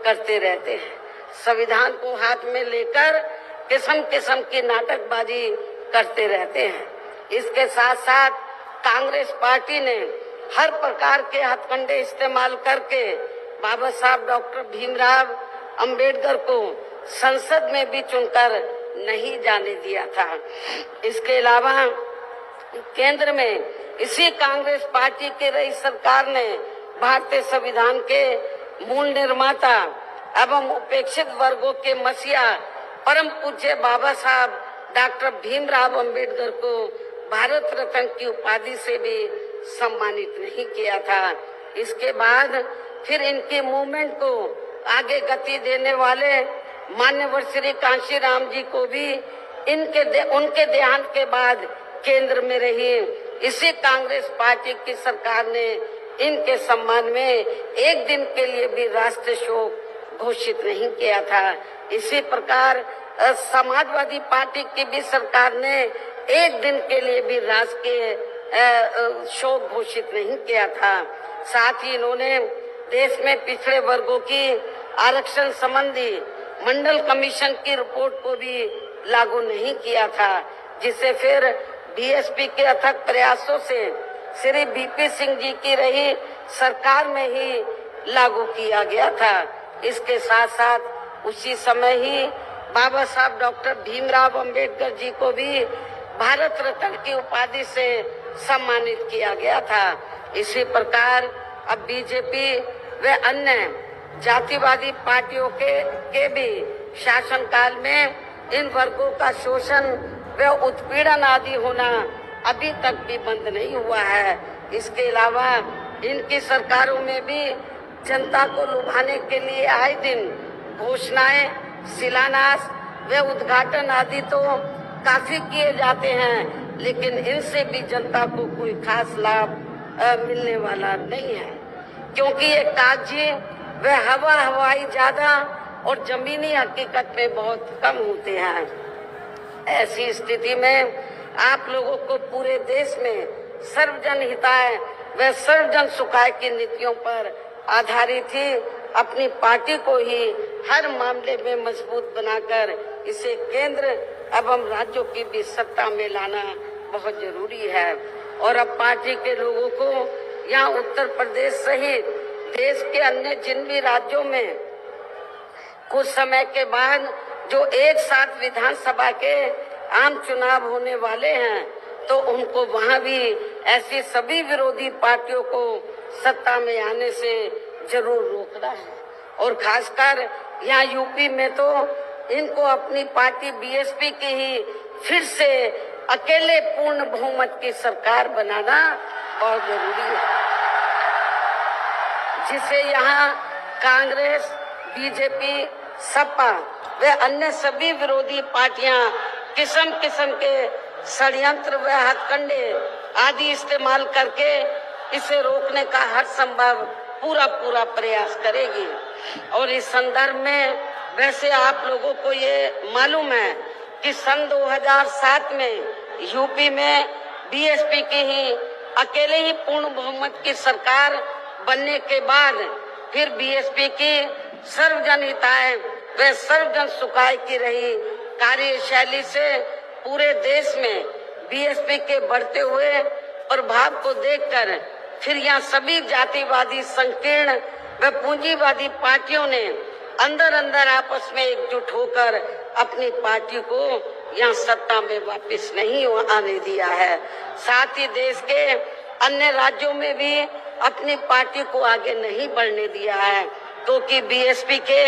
करते रहते हैं। संविधान को हाथ में लेकर किस्म किस्म की नाटकबाजी करते रहते हैं। इसके साथ साथ कांग्रेस पार्टी ने हर प्रकार के हथकंडे इस्तेमाल करके बाबा साहब डॉक्टर भीमराव अंबेडकर को संसद में भी चुनकर नहीं जाने दिया था। इसके अलावा केंद्र में इसी कांग्रेस पार्टी की रही सरकार ने भारतीय संविधान के मूल निर्माता एवं उपेक्षित वर्गों के मसीहा परम पूज्य बाबा साहब डॉक्टर भीमराव अंबेडकर को भारत रत्न की उपाधि से भी सम्मानित नहीं किया था। इसके बाद फिर इनकी मूवमेंट को आगे गति देने वाले मान्यवर श्री कांशीराम जी को भी उनके देहांत के बाद केंद्र में रही इसी कांग्रेस पार्टी की सरकार ने इनके सम्मान में एक दिन के लिए भी राष्ट्रीय शोक घोषित नहीं किया था। इसी प्रकार समाजवादी पार्टी की भी सरकार ने एक दिन के लिए भी राष्ट्रीय शोक घोषित नहीं किया था। साथ ही इन्होंने देश में पिछड़े वर्गों की आरक्षण संबंधी मंडल कमीशन की रिपोर्ट को भी लागू नहीं किया था, जिसे फिर बीएसपी के अथक प्रयासों से श्री बीपी सिंह जी की रही सरकार में ही लागू किया गया था। इसके साथ साथ उसी समय ही बाबा साहब डॉक्टर भीमराव अंबेडकर जी को भी भारत रत्न की उपाधि से सम्मानित किया गया था। इसी प्रकार अब बीजेपी व अन्य जातिवादी पार्टियों के भी शासनकाल में इन वर्गों का शोषण व उत्पीड़न आदि होना अभी तक भी बंद नहीं हुआ है। इसके अलावा इनकी सरकारों में भी जनता को लुभाने के लिए आए दिन घोषणाएं, शिलान्यास व उद्घाटन आदि तो काफी किए जाते हैं, लेकिन इनसे भी जनता को कोई खास लाभ मिलने वाला नहीं है, क्योंकि ये कागजी व हवाई ज्यादा और जमीनी हकीकत में बहुत कम होते हैं। ऐसी स्थिति में आप लोगों को पूरे देश में सर्वजन हिताय व सर्वजन सुखाय की नीतियों पर आधारित ही अपनी पार्टी को ही हर मामले में मजबूत बनाकर इसे केंद्र एवं राज्यों की भी सत्ता में लाना बहुत जरूरी है। और अब पार्टी के लोगों को यहाँ उत्तर प्रदेश सहित देश के अन्य जिन भी राज्यों में कुछ समय के बाद जो एक साथ विधानसभा के आम चुनाव होने वाले हैं, तो उनको वहां भी ऐसी सभी विरोधी पार्टियों को सत्ता में आने से जरूर रोकना है। और खासकर यहाँ यूपी में तो इनको अपनी पार्टी बीएसपी की ही फिर से अकेले पूर्ण बहुमत की सरकार बनाना बहुत जरूरी है, जिसे यहाँ कांग्रेस, बीजेपी, सपा व अन्य सभी विरोधी पार्टियां किस्म किस्म के षड्यंत्र व हथकंडे आदि इस्तेमाल करके इसे रोकने का हर संभव पूरा प्रयास करेगी। और इस संदर्भ में वैसे आप लोगों को ये मालूम है कि सन 2007 में यूपी में बीएसपी की ही अकेले ही पूर्ण बहुमत की सरकार बनने के बाद फिर बीएसपी की सर्वजन हिताय व सर्वजन सुखाय की रही कार्यशैली से पूरे देश में बीएसपी के बढ़ते हुए प्रभाव को देखकर फिर यहाँ सभी जातिवादी संकीर्ण व पूंजीवादी पार्टियों ने अंदर अंदर आपस में एकजुट होकर अपनी पार्टी को यहाँ सत्ता में वापस नहीं आने दिया है। साथ ही देश के अन्य राज्यों में भी अपनी पार्टी को आगे नहीं बढ़ने दिया है, क्योंकि बीएसपी के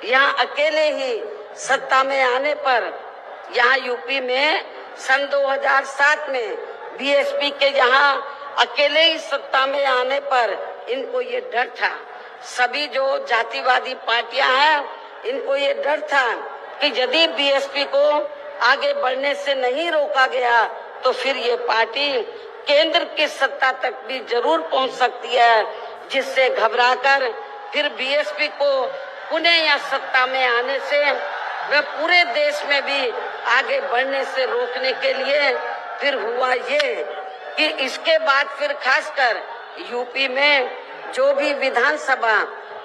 यहाँ अकेले ही सत्ता में आने पर यहाँ यूपी में सन 2007 में बीएसपी के यहाँ अकेले ही सत्ता में आने पर इनको ये डर था, सभी जो जातिवादी पार्टियां हैं इनको ये डर था कि यदि बीएसपी को आगे बढ़ने से नहीं रोका गया तो फिर ये पार्टी केंद्र की सत्ता तक भी जरूर पहुंच सकती है, जिससे घबराकर फिर बीएसपी को पुनः या सत्ता में आने से व पूरे देश में भी आगे बढ़ने से रोकने के लिए फिर हुआ ये कि इसके बाद फिर खासकर यूपी में जो भी विधानसभा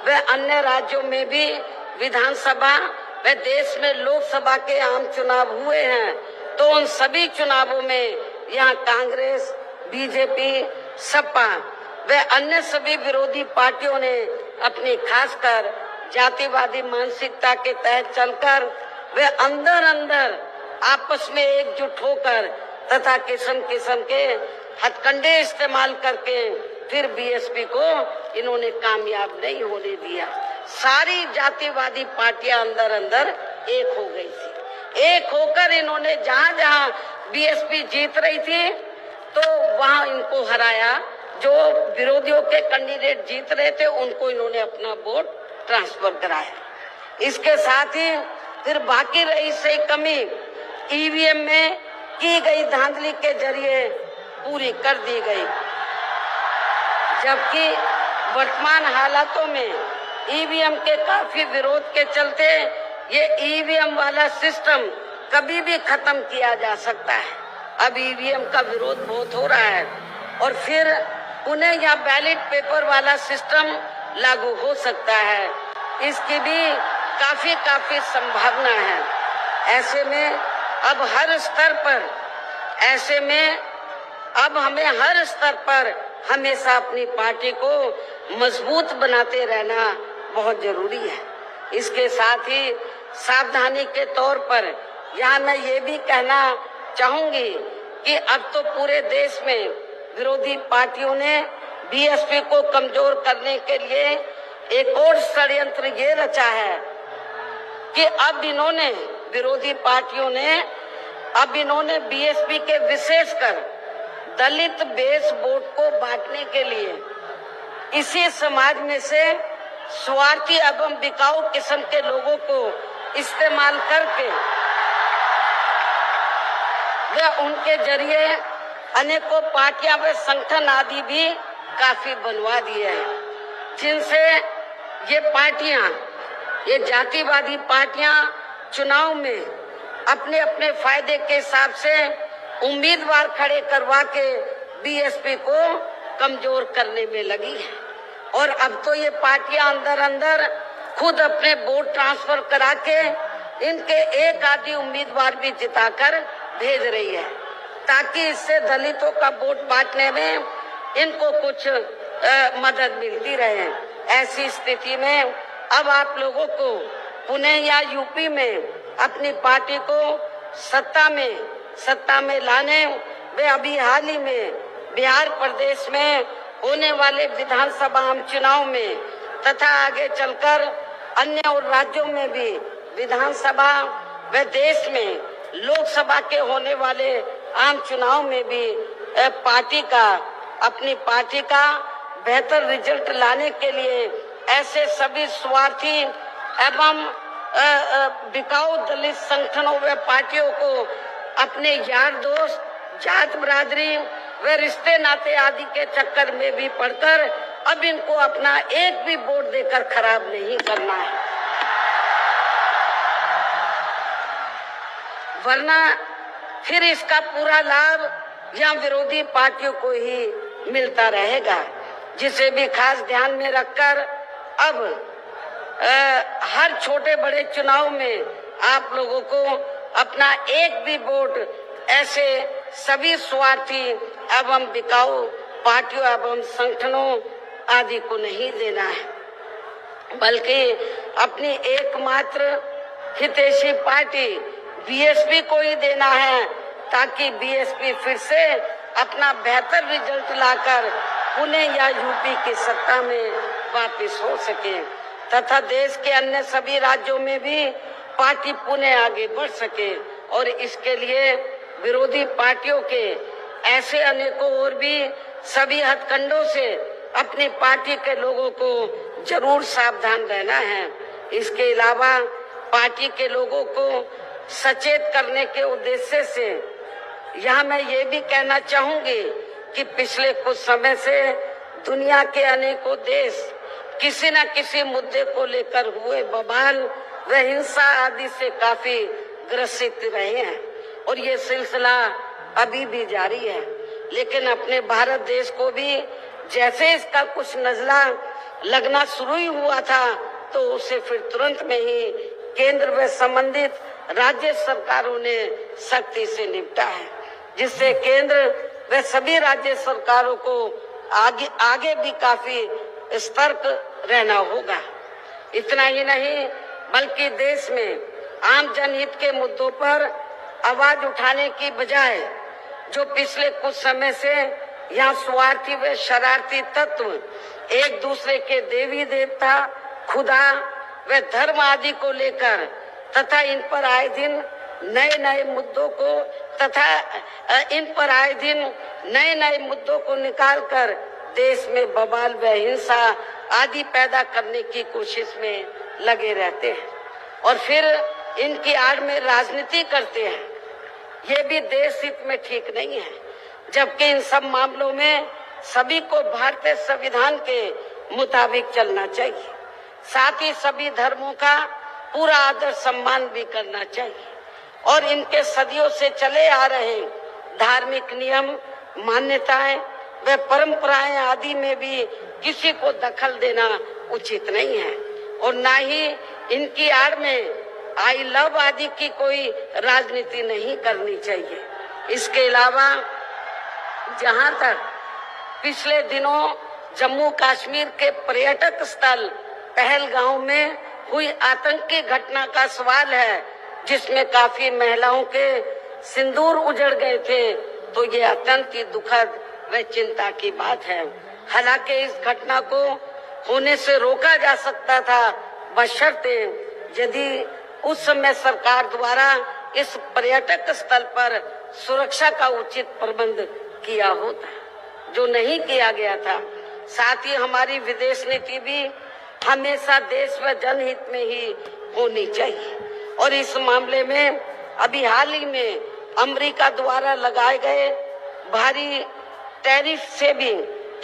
व अन्य राज्यों में भी विधानसभा व देश में लोकसभा के आम चुनाव हुए हैं, तो उन सभी चुनावों में यहाँ कांग्रेस, बीजेपी, सपा व अन्य सभी विरोधी पार्टियों ने अपनी खासकर जातिवादी मानसिकता के तहत चलकर वे अंदर अंदर आपस में एकजुट होकर तथा किस्म किस्म के हथकंडे इस्तेमाल करके फिर बीएसपी को इन्होंने कामयाब नहीं होने दिया। सारी जातिवादी पार्टियां अंदर अंदर एक हो गई थी। एक होकर इन्होंने जहां जहां बीएसपी जीत रही थी तो वहां इनको हराया। जो विरोधियों के कैंडिडेट जीत रहे थे उनको इन्होंने अपना वोट ट्रांसफर कराया। इसके साथ ही फिर बाकी रही से कमी ईवीएम में की गई धांधली के जरिए पूरी कर दी गई, जबकि वर्तमान हालातों में ईवीएम के काफी विरोध के चलते ये ईवीएम वाला सिस्टम कभी भी खत्म किया जा सकता है। अब ईवीएम का विरोध बहुत हो रहा है और फिर उन्हें यह बैलेट पेपर वाला सिस्टम लागू हो सकता है, इसकी भी काफी संभावना है। ऐसे में अब हमें हर स्तर पर हमेशा अपनी पार्टी को मजबूत बनाते रहना बहुत जरूरी है। इसके साथ ही सावधानी के तौर पर यहाँ मैं ये भी कहना चाहूंगी कि अब तो पूरे देश में विरोधी पार्टियों ने बीएसपी को कमजोर करने के लिए एक और षड्यंत्र ये रचा है कि अब विरोधी पार्टियों ने बीएसपी के विशेषकर दलित बेस वोट को बांटने के लिए इसी समाज में से स्वार्थी एवं बिकाऊ किस्म के लोगों को इस्तेमाल करके वे उनके जरिए अनेकों पार्टियां व संगठन आदि भी काफी बनवा दिए हैं, जिनसे ये जातिवादी पार्टियां चुनाव में अपने अपने फायदे के हिसाब से उम्मीदवार खड़े करवा के बीएसपी को कमजोर करने में लगी है। और अब तो ये पार्टियां अंदर अंदर खुद अपने वोट ट्रांसफर करा के इनके एक आधी उम्मीदवार भी जिताकर भेज रही है, ताकि इससे दलितों का वोट बांटने में इनको कुछ मदद मिलती रहे। ऐसी स्थिति में अब आप लोगों को पुणे या यूपी में अपनी पार्टी को सत्ता में लाने वे अभी हाल ही में बिहार प्रदेश में होने वाले विधानसभा आम चुनाव में तथा आगे चलकर अन्य और राज्यों में भी विधानसभा व देश में लोकसभा के होने वाले आम चुनाव में भी अपनी पार्टी का बेहतर रिजल्ट लाने के लिए ऐसे सभी स्वार्थी एवं बिकाऊ दलित संगठनों व पार्टियों को अपने यार दोस्त, जात बिरादरी व रिश्ते नाते आदि के चक्कर में भी पड़कर अब इनको अपना एक भी वोट देकर खराब नहीं करना है, वरना फिर इसका पूरा लाभ यहाँ विरोधी पार्टियों को ही मिलता रहेगा। जिसे भी खास ध्यान में रखकर अब हर छोटे बड़े चुनाव में आप लोगों को अपना एक भी वोट ऐसे सभी स्वार्थी एवं बिकाऊ पार्टियों एवं संगठनों आदि को नहीं देना है, बल्कि अपनी एकमात्र हितैषी पार्टी बीएसपी को ही देना है, ताकि बीएसपी फिर से अपना बेहतर रिजल्ट लाकर पुणे या यूपी की सत्ता में वापस हो सके तथा देश के अन्य सभी राज्यों में भी पार्टी पुणे आगे बढ़ सके। और इसके लिए विरोधी पार्टियों के ऐसे अनेकों और भी सभी हथकंडों से अपनी पार्टी के लोगों को जरूर सावधान रहना है। इसके अलावा पार्टी के लोगों को सचेत करने के उद्देश्य से यहाँ मैं ये भी कहना चाहूंगी कि पिछले कुछ समय से दुनिया के अनेकों देश किसी न किसी मुद्दे को लेकर हुए बवाल व हिंसा आदि से काफी ग्रसित रहे हैं और ये सिलसिला अभी भी जारी है। लेकिन अपने भारत देश को भी जैसे इसका कुछ नजला लगना शुरू ही हुआ था तो उसे फिर तुरंत में ही केंद्र व संबंधित राज्य सरकारों ने सख्ती से निपटा है, जिससे केंद्र व सभी राज्य सरकारों को आगे भी काफी सतर्क रहना होगा। इतना ही नहीं बल्कि देश में आम जनहित के मुद्दों पर आवाज उठाने की बजाय जो पिछले कुछ समय से यहाँ स्वार्थी व शरारती तत्व एक दूसरे के देवी देवता, खुदा व धर्म आदि को लेकर तथा इन पर आए दिन नए नए मुद्दों को निकालकर देश में बवाल व हिंसा आदि पैदा करने की कोशिश में लगे रहते हैं और फिर इनकी आड़ में राजनीति करते हैं। ये भी देश हित में ठीक नहीं है, जबकि इन सब मामलों में सभी को भारतीय संविधान के मुताबिक चलना चाहिए। साथ ही सभी धर्मों का पूरा आदर सम्मान भी करना चाहिए और इनके सदियों से चले आ रहे धार्मिक नियम, मान्यताएं व परंपराएं आदि में भी किसी को दखल देना उचित नहीं है और ना ही इनकी आड़ में आई लव आदि की कोई राजनीति नहीं करनी चाहिए। इसके अलावा जहां तक पिछले दिनों जम्मू कश्मीर के पर्यटक स्थल पहलगांव में हुई आतंकी घटना का सवाल है, जिसमें काफी महिलाओं के सिंदूर उजड़ गए थे, तो ये अत्यंत ही दुखद व चिंता की बात है। हालांकि इस घटना को होने से रोका जा सकता था, बशर्ते यदि उस समय सरकार द्वारा इस पर्यटक स्थल पर सुरक्षा का उचित प्रबंध किया होता, जो नहीं किया गया था। साथ ही हमारी विदेश नीति भी हमेशा देश व जनहित में ही होनी चाहिए और इस मामले में अभी हाल ही में अमेरिका द्वारा लगाए गए भारी टैरिफ से भी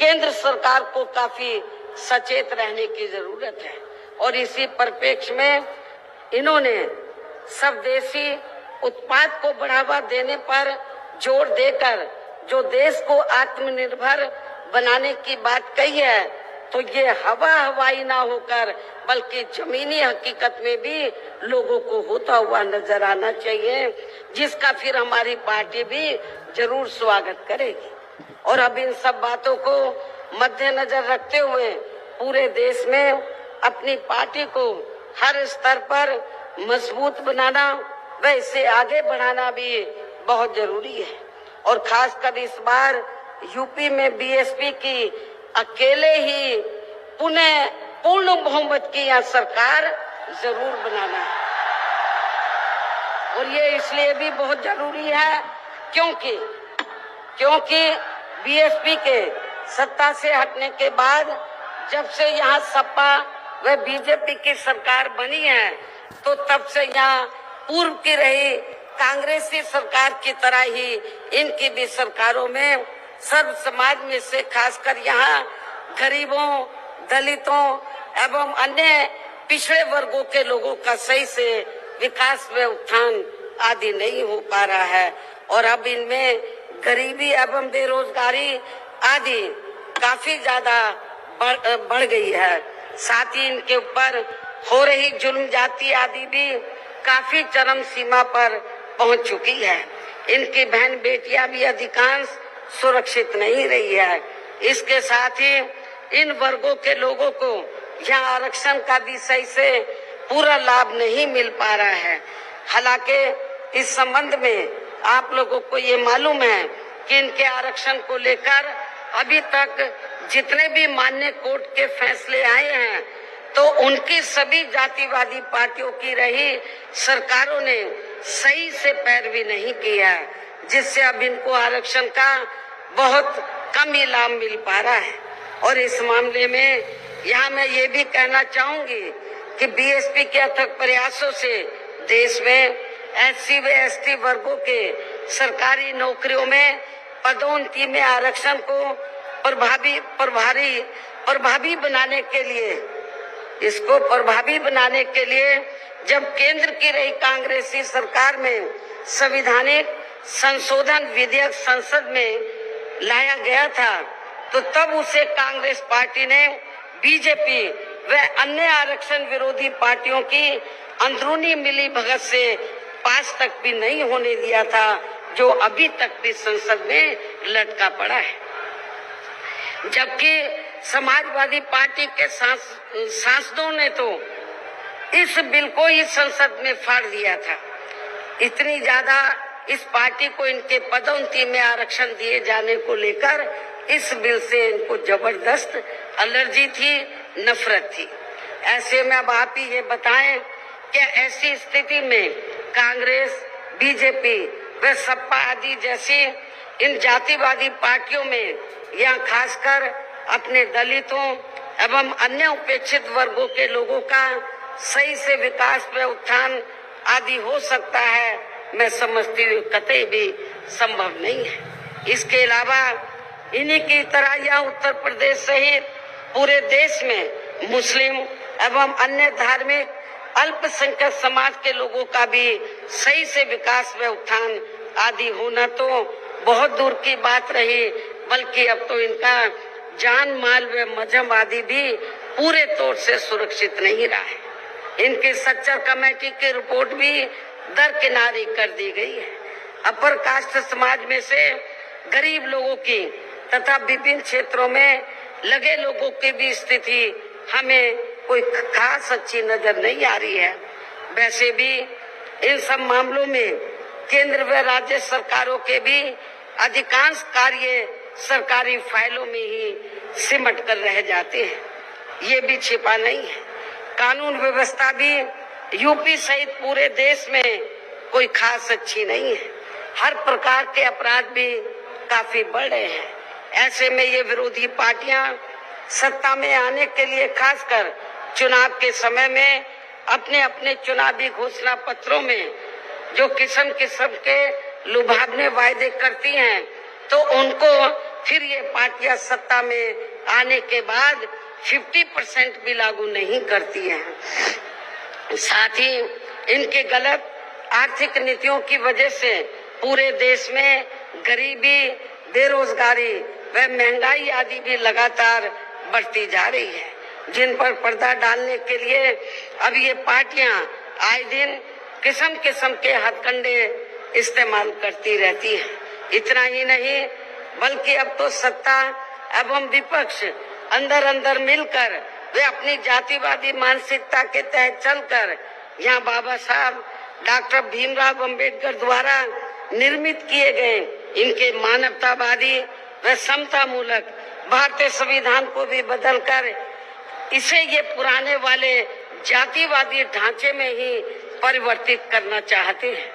केंद्र सरकार को काफी सचेत रहने की जरूरत है और इसी परिप्रेक्ष्य में इन्होंने स्वदेशी उत्पाद को बढ़ावा देने पर जोर देकर जो देश को आत्मनिर्भर बनाने की बात कही है, तो ये हवाई ना होकर बल्कि जमीनी हकीकत में भी लोगों को होता हुआ नजर आना चाहिए, जिसका फिर हमारी पार्टी भी जरूर स्वागत करेगी। और अब इन सब बातों को मद्देनजर रखते हुए पूरे देश में अपनी पार्टी को हर स्तर पर मजबूत बनाना व इसे आगे बढ़ाना भी बहुत जरूरी है और खासकर इस बार यूपी में बीएसपी की अकेले ही पूर्ण बहुमत की यह सरकार जरूर बनाना है और ये इसलिए भी बहुत जरूरी है क्योंकि बीएसपी के सत्ता से हटने के बाद जब से यहाँ सपा व बीजेपी की सरकार बनी है, तो तब से यहाँ पूर्व की रही कांग्रेसी सरकार की तरह ही इनकी भी सरकारों में सर्व समाज में से खासकर यहाँ गरीबों, दलितों एवं अन्य पिछड़े वर्गों के लोगों का सही से विकास व उत्थान आदि नहीं हो पा रहा है और अब इनमें गरीबी एवं बेरोजगारी आदि काफी ज्यादा बढ़ गई है। साथ ही इनके ऊपर हो रही जुल्म जाति आदि भी काफी चरम सीमा पर पहुंच चुकी है। इनकी बहन बेटियां भी अधिकांश सुरक्षित नहीं रही है। इसके साथ ही इन वर्गों के लोगों को यहाँ आरक्षण का भी सही से पूरा लाभ नहीं मिल पा रहा है। हालांकि इस संबंध में आप लोगों को ये मालूम है कि इनके आरक्षण को लेकर अभी तक जितने भी मान्य कोर्ट के फैसले आए हैं, तो उनकी सभी जातिवादी पार्टियों की रही सरकारों ने सही से पैरवी नहीं किया, जिससे अब इनको आरक्षण का बहुत कम ही लाभ मिल पा रहा है। और इस मामले में यहाँ मैं ये भी कहना चाहूंगी कि बीएसपी के अथक प्रयासों से देश में एससी व एसटी वर्गों के सरकारी नौकरियों में पदोन्नति में आरक्षण को प्रभावी बनाने के लिए जब केंद्र की रही कांग्रेसी सरकार में संवैधानिक संशोधन विधेयक संसद में लाया गया था, तो तब उसे कांग्रेस पार्टी ने बीजेपी व अन्य आरक्षण विरोधी पार्टियों की अंदरूनी मिली भगत से पास तक भी नहीं होने दिया था, जो अभी तक भी संसद में लटका पड़ा है। जबकि समाजवादी पार्टी के सांसदों ने तो इस बिल को ही संसद में फाड़ दिया था। इतनी ज्यादा इस पार्टी को इनके पदोन्नति में आरक्षण दिए जाने को लेकर इस बिल से इनको जबरदस्त एलर्जी थी, नफरत थी। ऐसे में अब आप ही ये बताएं कि ऐसी स्थिति में कांग्रेस, बीजेपी व सपा आदि जैसी इन जातिवादी पार्टियों में या खासकर अपने दलितों एवं अन्य उपेक्षित वर्गों के लोगों का सही से विकास व उत्थान आदि हो सकता है, मैं समझती हूँ कतई भी संभव नहीं है। इसके अलावा इन्हीं की तरह यह उत्तर प्रदेश सहित पूरे देश में मुस्लिम एवं अन्य धार्मिक अल्पसंख्यक समाज के लोगों का भी सही से विकास व उत्थान आदि होना तो बहुत दूर की बात रही, बल्कि अब तो इनका जान माल व मजहब आदि भी पूरे तौर से सुरक्षित नहीं रहा है। इनकी सच्चर कमेटी की रिपोर्ट भी दरकिनारी कर दी गई है। अपर कास्ट समाज में से गरीब लोगों की तथा विभिन्न क्षेत्रों में लगे लोगों की भी स्थिति हमें कोई खास अच्छी नजर नहीं आ रही है। वैसे भी इन सब मामलों में केंद्र व राज्य सरकारों के भी अधिकांश कार्य सरकारी फाइलों में ही सिमट कर रह जाते हैं। ये भी छिपा नहीं है। कानून व्यवस्था भी यूपी सहित पूरे देश में कोई खास अच्छी नहीं है। हर प्रकार के अपराध भी काफी बढ़ रहे हैं। ऐसे में ये विरोधी पार्टियां सत्ता में आने के लिए खासकर चुनाव के समय में अपने अपने चुनावी घोषणा पत्रों में जो किस्म किस्म के लुभावने वायदे करती हैं, तो उनको फिर ये पार्टियां सत्ता में आने के बाद 50% भी लागू नहीं करती हैं। साथ ही इनके गलत आर्थिक नीतियों की वजह से पूरे देश में गरीबी, बेरोजगारी व महंगाई आदि भी लगातार बढ़ती जा रही है, जिन पर पर्दा डालने के लिए अब ये पार्टियां आए दिन किस्म किस्म के हथकंडे इस्तेमाल करती रहती हैं। इतना ही नहीं, बल्कि अब तो सत्ता एवं विपक्ष अंदर अंदर मिलकर वे अपनी जातिवादी मानसिकता के तहत चलकर यहाँ बाबा साहब डॉक्टर भीमराव अंबेडकर द्वारा निर्मित किए गए इनके मानवतावादी व समता मूलक भारतीय संविधान को भी बदलकर इसे ये पुराने वाले जातिवादी ढांचे में ही परिवर्तित करना चाहते हैं,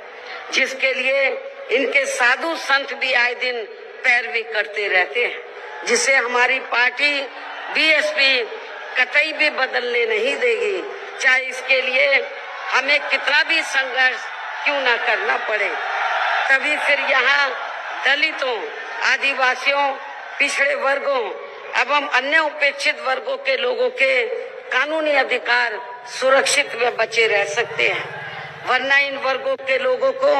जिसके लिए इनके साधु संत भी आए दिन पैरवी करते रहते हैं, जिसे हमारी पार्टी बीएसपी कतई भी बदलने नहीं देगी, चाहे इसके लिए हमें कितना भी संघर्ष क्यों ना करना पड़े। तभी फिर यहाँ दलितों, आदिवासियों, पिछड़े वर्गों एवं अन्य उपेक्षित वर्गों के लोगों के कानूनी अधिकार सुरक्षित व बचे रह सकते हैं। वरना इन वर्गों के लोगों को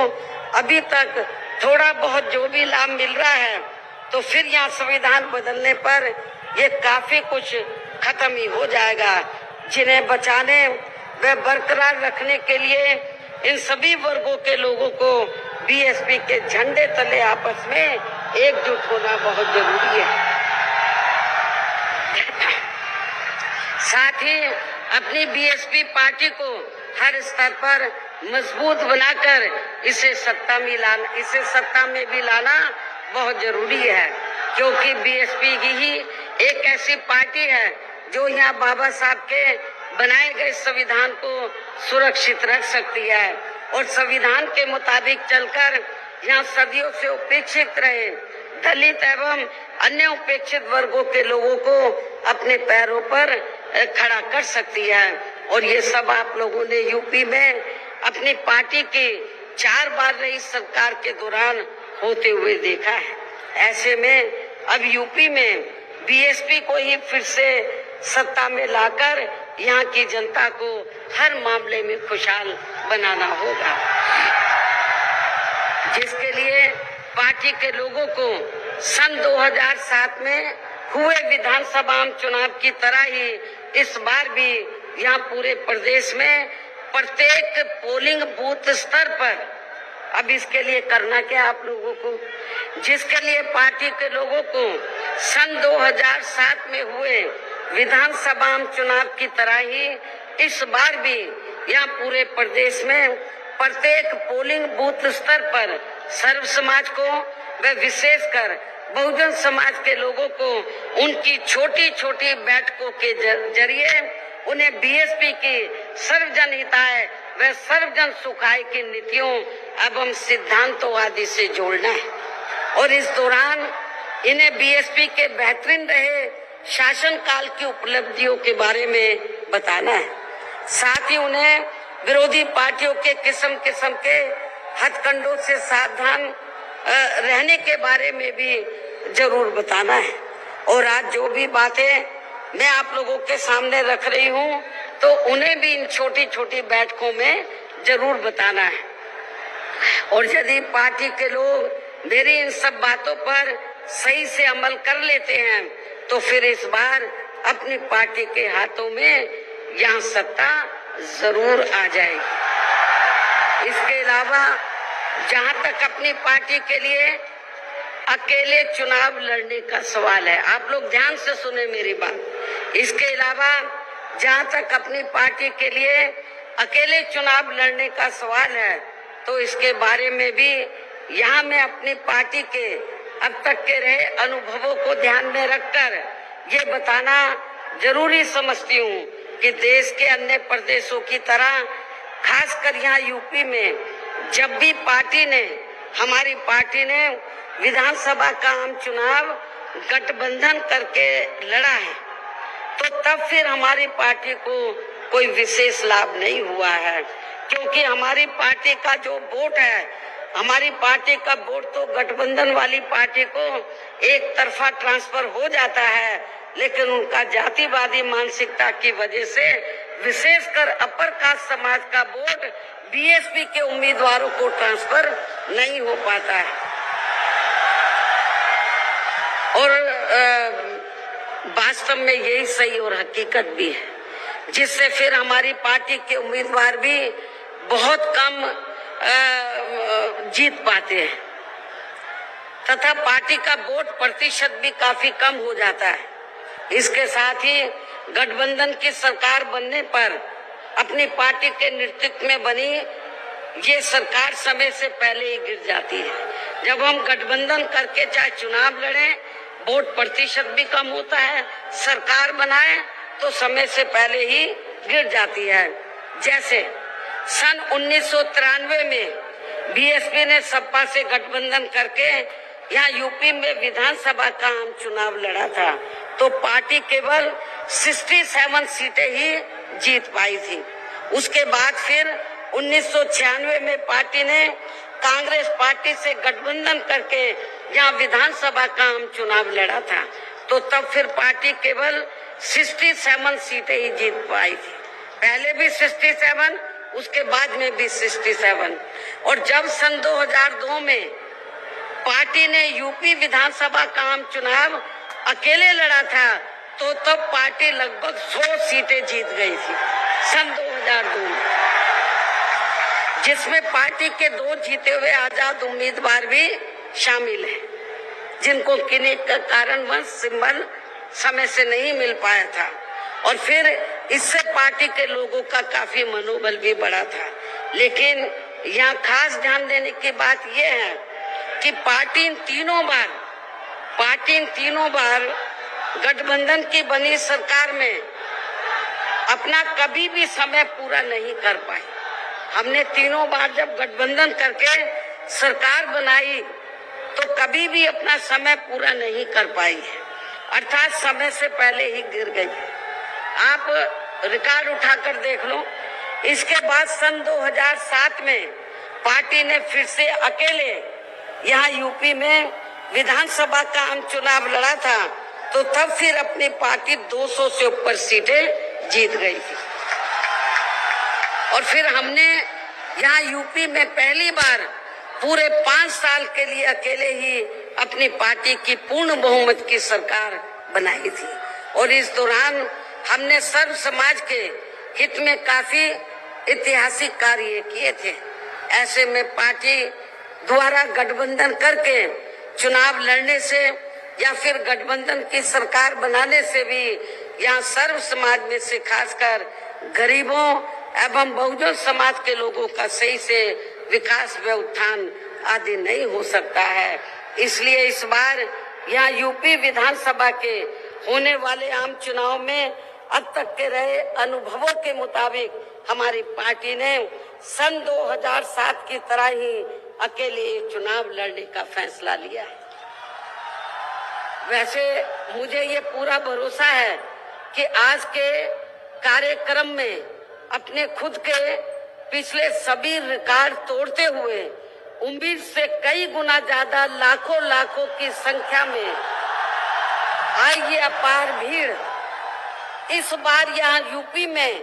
अभी तक थोड़ा बहुत जो भी लाभ मिल रहा है, तो फिर यहाँ संविधान बदलने पर ये काफी कुछ खत्म ही हो जाएगा, जिन्हें बचाने व बरकरार रखने के लिए इन सभी वर्गों के लोगों को बीएसपी के झंडे तले आपस में एकजुट होना बहुत जरूरी है। साथ ही अपनी बीएसपी पार्टी को हर स्तर पर मजबूत बनाकर इसे सत्ता में भी लाना बहुत जरूरी है, क्योंकि बीएसपी ही एक ऐसी पार्टी है जो यहाँ बाबा साहब के बनाए गए संविधान को सुरक्षित रख सकती है और संविधान के मुताबिक चलकर यहाँ सदियों से उपेक्षित रहे दलित एवं अन्य उपेक्षित वर्गों के लोगों को अपने पैरों पर खड़ा कर सकती है। और ये सब आप लोगों ने यूपी में अपनी पार्टी की 4 बार रही सरकार के दौरान होते हुए देखा है। ऐसे में अब यूपी में बीएसपी को ही फिर से सत्ता में लाकर यहाँ की जनता को हर मामले में खुशहाल बनाना होगा, जिसके लिए पार्टी के लोगों को सन 2007 में हुए विधानसभा चुनाव की तरह ही इस बार भी यहाँ पूरे प्रदेश में प्रत्येक पोलिंग बूथ स्तर पर, अब इसके लिए करना क्या आप लोगों को, जिसके लिए पार्टी के लोगों को सन 2007 में हुए विधानसभा चुनाव की तरह ही इस बार भी यहाँ पूरे प्रदेश में प्रत्येक पोलिंग बूथ स्तर पर सर्व समाज को व विशेषकर बहुजन समाज के लोगों को उनकी छोटी छोटी बैठकों के जरिए उन्हें बीएसपी की सर्वजन हिताय व सर्वजन सुखाय की नीतियों एवं सिद्धांतों आदि से जोड़ना है और इस दौरान इन्हें बीएसपी के बेहतरीन रहे शासन काल की उपलब्धियों के बारे में बताना है। साथ ही उन्हें विरोधी पार्टियों के किस्म किस्म के हथकंडों से सावधान रहने के बारे में भी जरूर बताना है। और आज जो भी बातें मैं आप लोगों के सामने रख रही हूं तो उन्हें भी इन छोटी छोटी बैठकों में जरूर बताना है। और यदि पार्टी के लोग मेरी इन सब बातों पर सही से अमल कर लेते हैं तो फिर इस बार अपनी पार्टी के हाथों में यहाँ सत्ता जरूर आ जाएगी। इसके अलावा जहाँ तक अपनी पार्टी के लिए अकेले चुनाव लड़ने का सवाल है, आप लोग ध्यान से सुने मेरी बात। इसके अलावा जहाँ तक अपनी पार्टी के लिए अकेले चुनाव लड़ने का सवाल है तो इसके बारे में भी यहाँ मैं अपनी पार्टी के अब तक के रहे अनुभवों को ध्यान में रखकर ये बताना जरूरी समझती हूँ कि देश के अन्य प्रदेशों की तरह खासकर यहाँ यूपी में जब भी हमारी पार्टी ने विधानसभा का आम चुनाव गठबंधन करके लड़ा है तो तब फिर हमारी पार्टी को कोई विशेष लाभ नहीं हुआ है, क्योंकि हमारी पार्टी का जो वोट है, हमारी पार्टी का वोट तो गठबंधन वाली पार्टी को एक तरफा ट्रांसफर हो जाता है, लेकिन उनका जातिवादी मानसिकता की वजह से विशेषकर अपर कास्ट समाज का वोट बीएसपी के उम्मीदवारों को ट्रांसफर नहीं हो पाता है। और वास्तव में यही सही और हकीकत भी है, जिससे फिर हमारी पार्टी के उम्मीदवार भी बहुत कम जीत पाते हैं तथा पार्टी का वोट प्रतिशत भी काफी कम हो जाता है। इसके साथ ही गठबंधन की सरकार बनने पर अपनी पार्टी के नेतृत्व में बनी ये सरकार समय से पहले ही गिर जाती है। जब हम गठबंधन करके चाहे चुनाव लड़ें, वोट प्रतिशत भी कम होता है, सरकार बनाए तो समय से पहले ही गिर जाती है। जैसे सन 1993 में बीएसपी ने सपा से गठबंधन करके यहाँ यूपी में विधानसभा का आम चुनाव लड़ा था तो पार्टी केवल 67 सीटें ही जीत पाई थी। उसके बाद फिर 1996 में पार्टी ने कांग्रेस पार्टी से गठबंधन करके यहाँ विधानसभा का आम चुनाव लड़ा था तो तब फिर पार्टी केवल 67 सीटें ही जीत पाई थी। पहले भी 67, उसके बाद में भी 67। और जब सन 2002 में पार्टी ने यूपी विधानसभा का आम चुनाव अकेले लड़ा था तो तब पार्टी लगभग 100 सीटें जीत गई थी सन 2002 में, जिसमें पार्टी के 2 जीते हुए आजाद उम्मीदवार भी शामिल हैं, जिनको किन्हीं कारणवश सिंबल समय से नहीं मिल पाया था। और फिर इससे पार्टी के लोगों का काफी मनोबल भी बढ़ा था। लेकिन यहाँ खास ध्यान देने की बात यह है कि पार्टी इन तीनों बार गठबंधन की बनी सरकार में अपना कभी भी समय पूरा नहीं कर पाई। हमने तीनों बार जब गठबंधन करके सरकार बनाई तो कभी भी अपना समय पूरा नहीं कर पाई है, अर्थात समय से पहले ही गिर गई। आप रिकॉर्ड उठाकर देख लो। इसके बाद सन 2007 में पार्टी ने फिर से अकेले यहाँ यूपी में विधानसभा का आम चुनाव लड़ा था तो तब फिर अपनी पार्टी 200 से ऊपर सीटें जीत गई थी। और फिर हमने यहाँ यूपी में पहली बार पूरे 5 साल के लिए अकेले ही अपनी पार्टी की पूर्ण बहुमत की सरकार बनाई थी और इस दौरान हमने सर्व समाज के हित में काफी ऐतिहासिक कार्य किए थे। ऐसे में पार्टी द्वारा गठबंधन करके चुनाव लड़ने से या फिर गठबंधन की सरकार बनाने से भी यहाँ सर्व समाज में से खासकर गरीबों एवं बहुजन समाज के लोगों का सही से विकास व उत्थान आदि नहीं हो सकता है। इसलिए इस बार यहाँ यूपी विधानसभा के होने वाले आम चुनाव में अब तक के रहे अनुभवों के मुताबिक हमारी पार्टी ने सन 2007 की तरह ही अकेले चुनाव लड़ने का फैसला लिया है। वैसे मुझे ये पूरा भरोसा है कि आज के कार्यक्रम में अपने खुद के पिछले सभी रिकॉर्ड तोड़ते हुए उम्मीद से कई गुना ज्यादा लाखों की संख्या में आई ये अपार भीड़ इस बार यहाँ यूपी में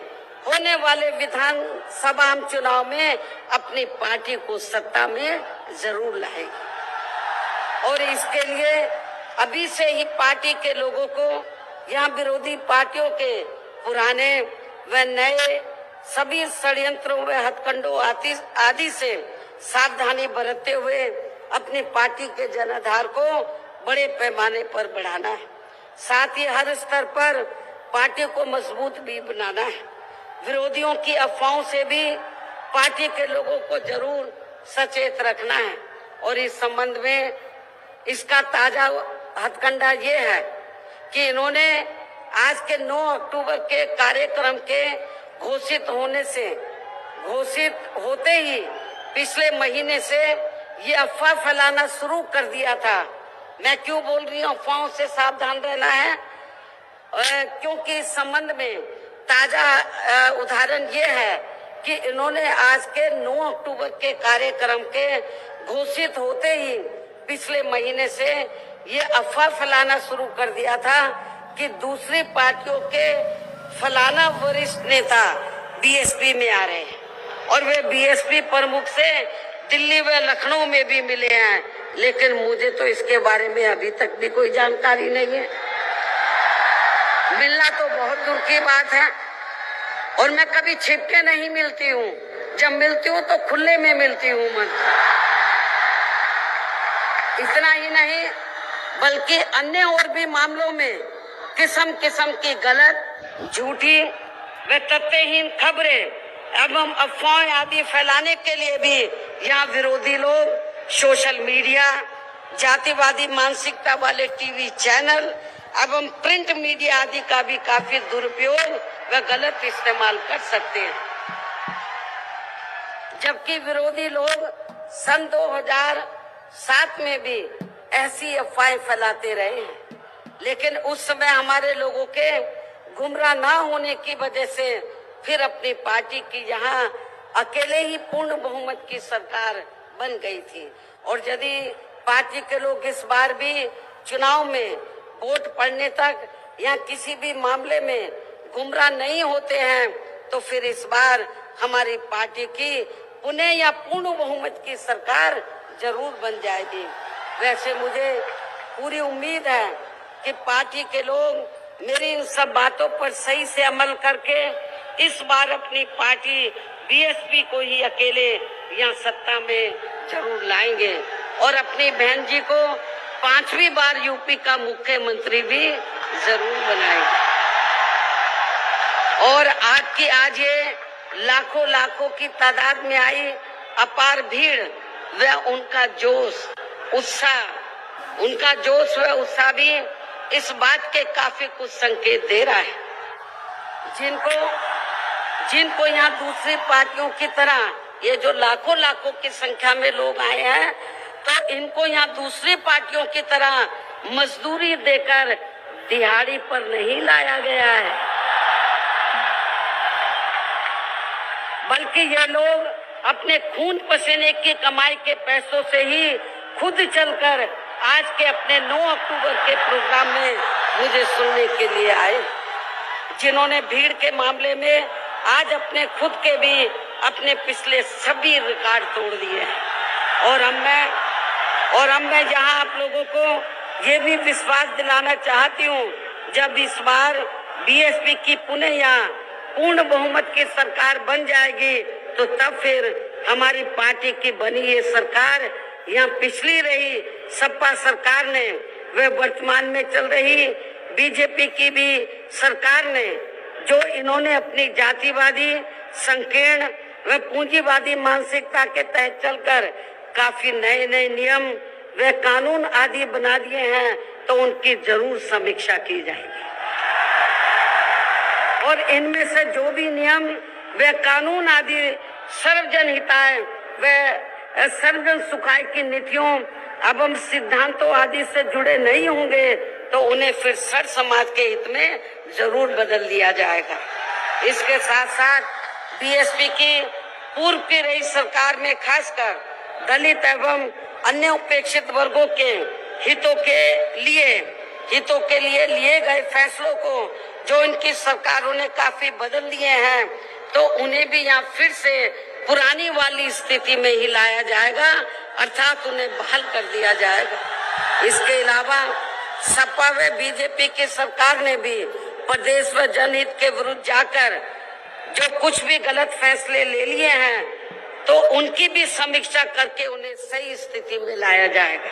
होने वाले विधानसभा आम चुनाव में अपनी पार्टी को सत्ता में जरूर लाएगी और इसके लिए अभी से ही पार्टी के लोगों को यहाँ विरोधी पार्टियों के पुराने व नए सभी षड्यंत्रों व हथकंडों आदि से सावधानी बरतते हुए अपनी पार्टी के जनाधार को बड़े पैमाने पर बढ़ाना है। साथ ही हर स्तर पर पार्टी को मजबूत भी बनाना है। विरोधियों की अफवाहों से भी पार्टी के लोगों को जरूर सचेत रखना है और इस संबंध में इसका ताजा हथकंडा ये है कि इन्होंने आज के 9 अक्टूबर के कार्यक्रम के घोषित होते ही पिछले महीने से ये अफवाह फैलाना शुरू कर दिया था। मैं क्यों बोल रही हूँ अफवाहों से सावधान रहना है, क्योंकि इस संबंध में ताजा उदाहरण ये है कि इन्होंने आज के 9 अक्टूबर के कार्यक्रम के घोषित होते ही पिछले महीने से ये अफवाह फैलाना शुरू कर दिया था कि दूसरी पार्टियों के फलाना वरिष्ठ नेता बीएसपी में आ रहे हैं और वे बीएसपी प्रमुख से दिल्ली व लखनऊ में भी मिले हैं, लेकिन मुझे तो इसके बारे में अभी तक भी कोई जानकारी नहीं है। मिलना तो बहुत दूर की बात है और मैं कभी छिप के नहीं मिलती हूँ, जब मिलती हूँ तो खुले में मिलती हूँ। मन इतना ही नहीं बल्कि अन्य और भी मामलों में किस्म किस्म की गलत, झूठी व तथ्यहीन खबरें एवं अफवाहें आदि फैलाने के लिए भी यहाँ विरोधी लोग सोशल मीडिया, जातिवादी मानसिकता वाले टीवी चैनल एवं प्रिंट मीडिया आदि का भी काफी दुरुपयोग व गलत इस्तेमाल कर सकते हैं। जबकि विरोधी लोग सन 2007 में भी ऐसी अफवाहें फैलाते रहे हैं, लेकिन उस समय हमारे लोगों के गुमराह ना होने की वजह से फिर अपनी पार्टी की यहाँ अकेले ही पूर्ण बहुमत की सरकार बन गई थी। और यदि पार्टी के लोग इस बार भी चुनाव में वोट पड़ने तक या किसी भी मामले में गुमराह नहीं होते हैं तो फिर इस बार हमारी पार्टी की पुनः या पूर्ण बहुमत की सरकार जरूर बन जाएगी। वैसे मुझे पूरी उम्मीद है कि पार्टी के लोग मेरी इन सब बातों पर सही से अमल करके इस बार अपनी पार्टी बीएसपी को ही अकेले यहाँ सत्ता में जरूर लाएंगे और अपनी बहन जी को 5वीं बार यूपी का मुख्यमंत्री भी जरूर बनाएंगे। और आज ये लाखों की तादाद में आई अपार भीड़ व उनका जोश व उत्साह भी इस बात के काफी कुछ संकेत दे रहा है। जिनको यहाँ दूसरी पार्टियों की तरह ये जो लाखों की संख्या में लोग आए हैं तो इनको यहाँ दूसरी पार्टियों की तरह मजदूरी देकर दिहाड़ी पर नहीं लाया गया है, बल्कि ये लोग अपने खून पसीने की कमाई के पैसों से ही खुद चलकर आज के अपने 9 अक्टूबर के प्रोग्राम में मुझे सुनने के लिए आए, जिन्होंने भीड़ के मामले में आज अपने खुद के भी अपने पिछले सभी रिकॉर्ड तोड़ दिए हैं। और अब मैं यहाँ आप लोगों को ये भी विश्वास दिलाना चाहती हूँ, जब इस बार बीएसपी की पुनः यहाँ पूर्ण बहुमत की सरकार बन जाएगी तो तब फिर हमारी पार्टी की बनी ये सरकार यहाँ पिछली रही सपा सरकार ने व वर्तमान में चल रही बीजेपी की भी सरकार ने जो इन्होंने अपनी जातिवादी संकीर्ण व पूंजीवादी मानसिकता के तहत चलकर काफी नए नए नियम व कानून आदि बना दिए हैं तो उनकी जरूर समीक्षा की जाएगी और इनमें से जो भी नियम व कानून आदि सर्वजन हिताय व सर्वजन सुखाय की नीतियों एवं सिद्धांतों आदि से जुड़े नहीं होंगे तो उन्हें फिर सर समाज के हित में जरूर बदल दिया जाएगा। इसके साथ साथ बीएसपी की पूर्व की रही सरकार में खासकर दलित एवं अन्य उपेक्षित वर्गों के हितों के लिए लिए गए फैसलों को जो इनकी सरकारों ने काफी बदल दिए हैं तो उन्हें भी यहाँ फिर से पुरानी वाली स्थिति में ही लाया जाएगा, अर्थात उन्हें बहाल कर दिया जाएगा। इसके अलावा सपा व बीजेपी की सरकार ने भी प्रदेश व जनहित के विरुद्ध जाकर जो कुछ भी गलत फैसले ले लिए हैं तो उनकी भी समीक्षा करके उन्हें सही स्थिति में लाया जाएगा।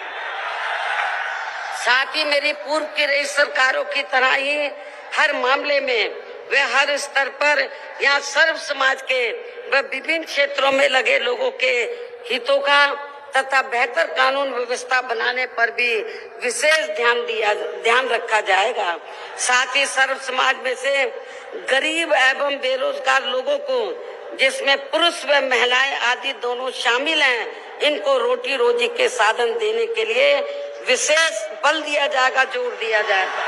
साथ ही मेरी पूर्व की रही सरकारों की तरह ही हर मामले में वे हर स्तर पर यहाँ सर्व समाज के व विभिन्न क्षेत्रों में लगे लोगों के हितों का तथा बेहतर कानून व्यवस्था बनाने पर भी विशेष ध्यान रखा जाएगा। साथ ही सर्व समाज में से गरीब एवं बेरोजगार लोगों को, जिसमें पुरुष व महिलाएं आदि दोनों शामिल हैं, इनको रोटी रोजी के साधन देने के लिए विशेष बल दिया जाएगा, जोर दिया जाएगा।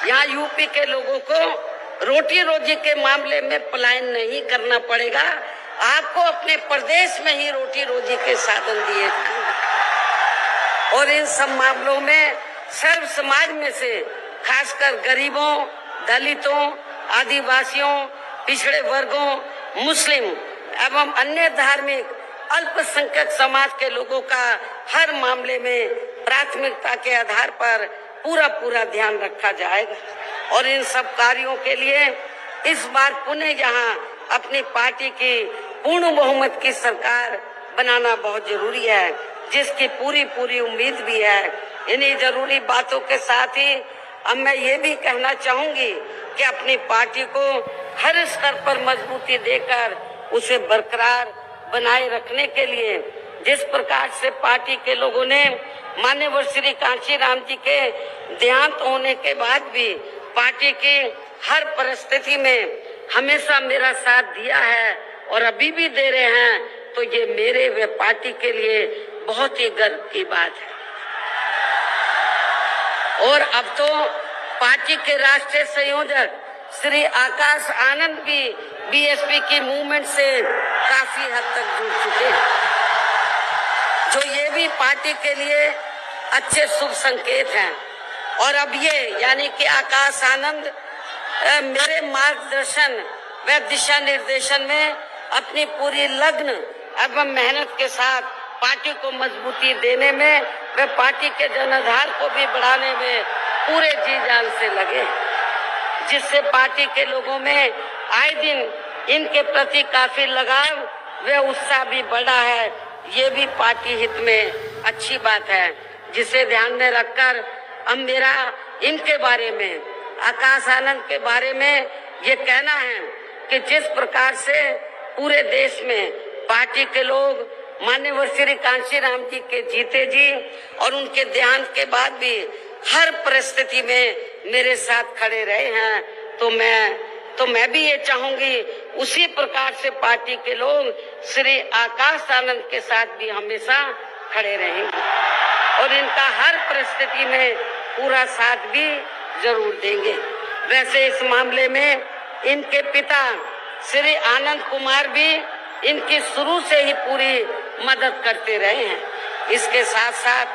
यहाँ यूपी के लोगों को रोटी रोजी के मामले में पलायन नहीं करना पड़ेगा, आपको अपने प्रदेश में ही रोटी रोजी के साधन दिए जाएंगे। और इन सब मामलों में सर्व समाज में से खासकर गरीबों, दलितों, आदिवासियों, पिछड़े वर्गों, मुस्लिम एवं अन्य धार्मिक अल्पसंख्यक समाज के लोगों का हर मामले में प्राथमिकता के आधार पर पूरा ध्यान रखा जाएगा। और इन सब कार्यों के लिए इस बार पुनः यहाँ अपनी पार्टी की पूर्ण बहुमत की सरकार बनाना बहुत जरूरी है, जिसकी पूरी उम्मीद भी है। इन्हीं जरूरी बातों के साथ ही अब मैं ये भी कहना चाहूंगी कि अपनी पार्टी को हर स्तर पर मजबूती देकर उसे बरकरार बनाए रखने के लिए जिस प्रकार से पार्टी के लोगों ने माननीय श्री कांशीराम जी के देहांत होने के बाद भी पार्टी की हर परिस्थिति में हमेशा मेरा साथ दिया है और अभी भी दे रहे हैं, तो ये मेरे व पार्टी के लिए बहुत ही गर्व की बात है। और अब तो पार्टी के राष्ट्रीय संयोजक श्री आकाश आनंद भी बीएसपी की मूवमेंट से काफी हद तक जुड़ चुके हैं, जो ये भी पार्टी के लिए अच्छे शुभ संकेत हैं। और अब ये यानी कि आकाश आनंद मेरे मार्गदर्शन व दिशा निर्देशन में अपनी पूरी लगन एवं मेहनत के साथ पार्टी को मजबूती देने में व पार्टी के जनाधार को भी बढ़ाने में पूरे जी जान से लगे, जिससे पार्टी के लोगों में आए दिन इनके प्रति काफी लगाव व उत्साह भी बढ़ा है। ये भी पार्टी हित में अच्छी बात है, जिसे ध्यान में रखकर अब मेरा इनके बारे में, आकाश आनंद के बारे में ये कहना है कि जिस प्रकार से पूरे देश में पार्टी के लोग माननीय श्री कांशीराम जी के जीते जी और उनके देहांत के बाद भी हर परिस्थिति में मेरे साथ खड़े रहे हैं, तो मैं भी ये चाहूंगी उसी प्रकार से पार्टी के लोग श्री आकाश आनंद के साथ भी हमेशा खड़े रहेंगे और इनका हर परिस्थिति में पूरा साथ भी जरूर देंगे। वैसे इस मामले में इनके पिता श्री आनंद कुमार भी इनकी शुरू से ही पूरी मदद करते रहे हैं। इसके साथ साथ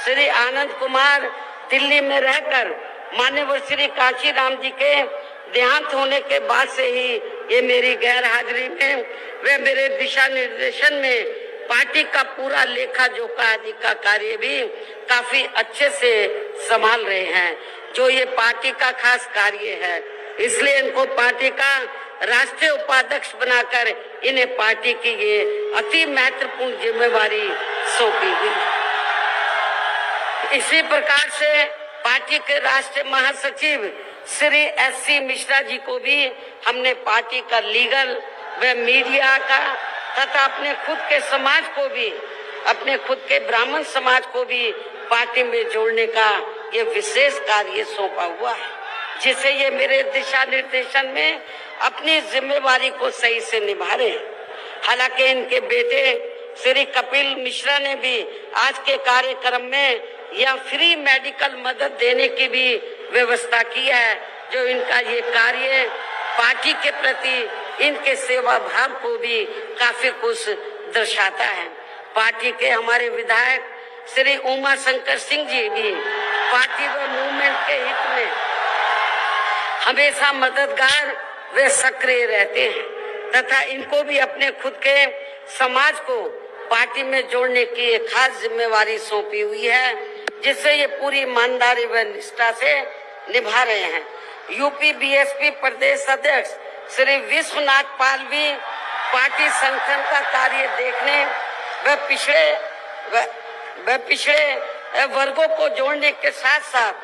श्री आनंद कुमार दिल्ली में रहकर माननीय श्री कांशीराम जी के देहांत होने के बाद से ही ये मेरी गैर हाजिरी में वे मेरे दिशा निर्देशन में पार्टी का पूरा लेखा जोखा आदि का कार्य भी काफी अच्छे से संभाल रहे हैं, जो ये पार्टी का खास कार्य है। इसलिए इनको पार्टी का राष्ट्रीय उपाध्यक्ष बनाकर इन्हें पार्टी की ये अति महत्वपूर्ण जिम्मेवारी सौंपी गई। इसी प्रकार से पार्टी के राष्ट्रीय महासचिव श्री एस.सी. मिश्रा जी को भी हमने पार्टी का लीगल व मीडिया का तथा अपने खुद के समाज को भी, अपने खुद के ब्राह्मण समाज को भी पार्टी में जोड़ने का ये विशेष कार्य सौंपा हुआ है, जिसे ये मेरे दिशा निर्देशन में अपनी जिम्मेवारी को सही से निभा रहे हैं। हालांकि इनके बेटे श्री कपिल मिश्रा ने भी आज के कार्यक्रम में यह फ्री मेडिकल मदद देने की भी व्यवस्था की है, जो इनका ये कार्य पार्टी के प्रति इनके सेवा भाव को भी काफी कुछ दर्शाता है। पार्टी के हमारे विधायक श्री उमा शंकर सिंह जी भी पार्टी व मूवमेंट के हित में हमेशा मददगार व सक्रिय रहते हैं तथा इनको भी अपने खुद के समाज को पार्टी में जोड़ने की एक खास जिम्मेवारी सौंपी हुई है, जिससे ये पूरी ईमानदारी व निष्ठा से निभा रहे हैं। यूपी बीएसपी प्रदेश अध्यक्ष श्री विश्वनाथ पाल भी पार्टी संगठन का कार्य देखने व पिछड़े वर्गों को जोड़ने के साथ साथ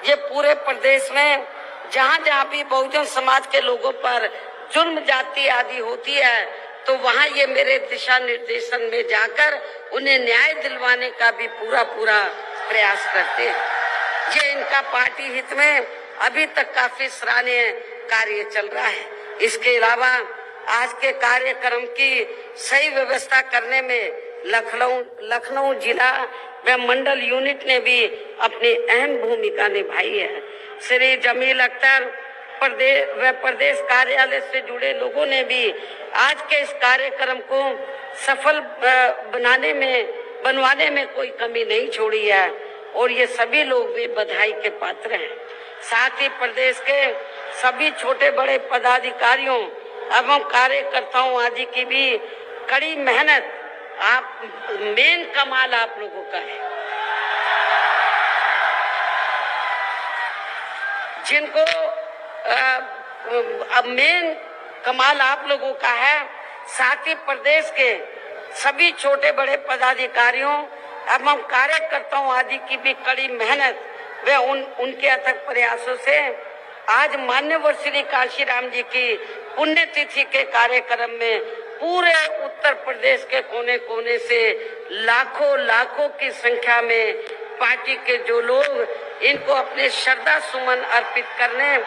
ये पूरे प्रदेश में जहाँ जहाँ भी बहुजन समाज के लोगों पर जुर्म जाति आदि होती है, तो वहाँ ये मेरे दिशा निर्देशन में जाकर उन्हें न्याय दिलवाने का भी पूरा प्रयास करते हैं। ये इनका पार्टी हित में अभी तक काफी सराहनीय कार्य चल रहा है। इसके अलावा आज के कार्यक्रम की सही व्यवस्था करने में लखनऊ जिला व मंडल यूनिट ने भी अपनी अहम भूमिका निभाई है। श्री जमील अख्तर प्रदेश कार्यालय से जुड़े लोगों ने भी आज के इस कार्यक्रम को सफल बनवाने में कोई कमी नहीं छोड़ी है और ये सभी लोग भी बधाई के पात्र हैं। साथ ही प्रदेश के सभी छोटे बड़े पदाधिकारियों एवं कार्यकर्ताओं आदि की भी कड़ी मेहनत, मेन कमाल आप लोगों का है, जिनको मेन कमाल आप लोगों का है। साथ ही प्रदेश के सभी छोटे बड़े पदाधिकारियों एवं कार्यकर्ताओं आदि की भी कड़ी मेहनत व उनके अथक प्रयासों से आज मान्यवर श्री कांशीराम जी की पुण्यतिथि के कार्यक्रम में पूरे उत्तर प्रदेश के कोने कोने से लाखों की संख्या में पार्टी के जो लोग इनको अपने श्रद्धा सुमन अर्पित करने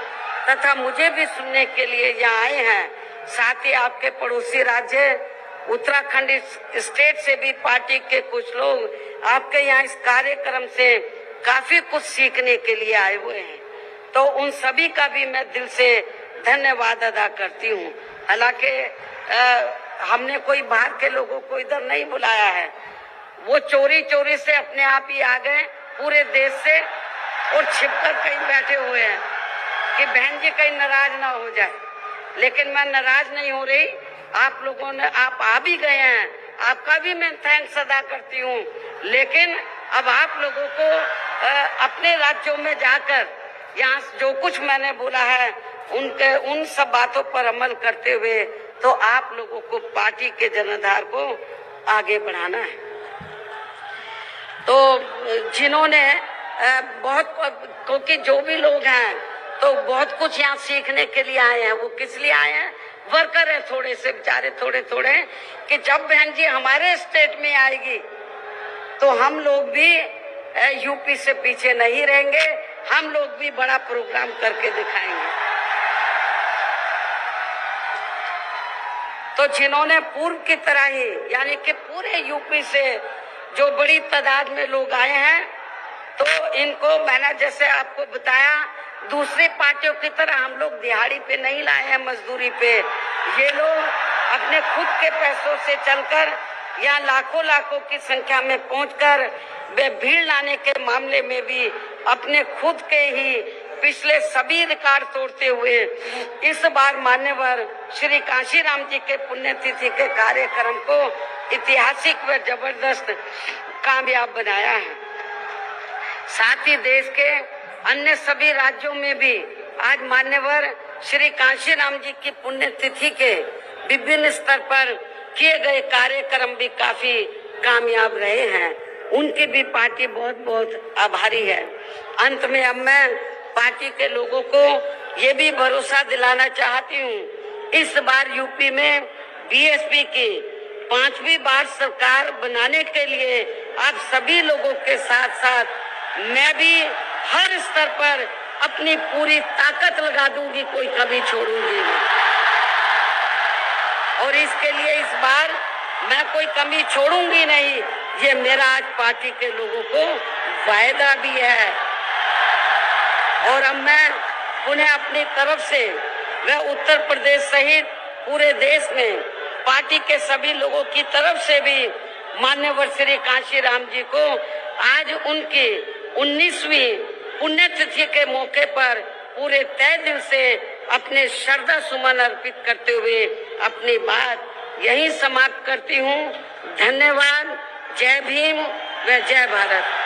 तथा मुझे भी सुनने के लिए यहाँ आए हैं। साथ ही आपके पड़ोसी राज्य उत्तराखंड स्टेट से भी पार्टी के कुछ लोग आपके यहाँ इस कार्यक्रम से काफी कुछ सीखने के लिए आए हुए हैं, तो उन सभी का भी मैं दिल से धन्यवाद अदा करती हूँ। हालांकि हमने कोई बाहर के लोगों को इधर नहीं बुलाया है, वो चोरी से अपने आप ही आ गए पूरे देश से और छिपकर कहीं बैठे हुए हैं कि बहन जी कहीं नाराज ना हो जाए। लेकिन मैं नाराज नहीं हो रही, आप लोगों ने आप आ भी गए हैं, आपका भी मैं थैंक्स अदा करती हूँ। लेकिन अब आप लोगों को अपने राज्यों में जाकर यहाँ जो कुछ मैंने बोला है उन सब बातों पर अमल करते हुए तो आप लोगों को पार्टी के जनाधार को आगे बढ़ाना है। तो जिन्होंने क्योंकि जो भी लोग हैं तो बहुत कुछ यहाँ सीखने के लिए आए हैं। वो किस लिए आए हैं? वर्कर है थोड़े से बेचारे थोड़े कि जब बहन जी हमारे स्टेट में आएगी तो हम लोग भी यूपी से पीछे नहीं रहेंगे, हम लोग भी बड़ा प्रोग्राम करके दिखाएंगे। तो जिन्होंने पूर्व की तरह ही यानी कि पूरे यूपी से जो बड़ी तादाद में लोग आए हैं, तो इनको मैंने जैसे आपको बताया दूसरी पार्टियों की तरह हम लोग दिहाड़ी पे नहीं लाए हैं, मजदूरी पे। ये लोग अपने खुद के पैसों से चलकर या लाखों की संख्या में पहुंचकर वे भीड़ लाने के मामले में भी अपने खुद के ही पिछले सभी रिकॉर्ड तोड़ते हुए इस बार मान्यवर श्री कांशीराम जी के पुण्यतिथि के कार्यक्रम को ऐतिहासिक व जबरदस्त कामयाब बनाया है। साथ ही देश के अन्य सभी राज्यों में भी आज मान्यवर श्री कांशीराम जी की पुण्यतिथि के विभिन्न स्तर पर किए गए कार्यक्रम भी काफी कामयाब रहे हैं। उनकी भी पार्टी बहुत बहुत आभारी है। अंत में अब मैं पार्टी के लोगों को ये भी भरोसा दिलाना चाहती हूँ, इस बार यूपी में बीएसपी की 5वीं बार सरकार बनाने के लिए आप सभी लोगों के साथ साथ मैं भी हर स्तर पर अपनी पूरी ताकत लगा दूंगी, कोई कभी छोड़ूंगी नहीं। और इसके लिए इस बार मैं कोई कमी छोड़ूंगी नहीं, ये मेरा आज पार्टी के लोगों को वायदा भी है। और अब मैं उन्हें अपनी तरफ से व उत्तर प्रदेश सहित पूरे देश में पार्टी के सभी लोगों की तरफ से भी मान्यवर श्री कांशीराम जी को आज उनकी 19वीं पुण्यतिथि के मौके पर पूरे तय दिल से अपने श्रद्धा सुमन अर्पित करते हुए अपनी बात यहीं समाप्त करती हूँ। धन्यवाद। जय भीम व जय भारत।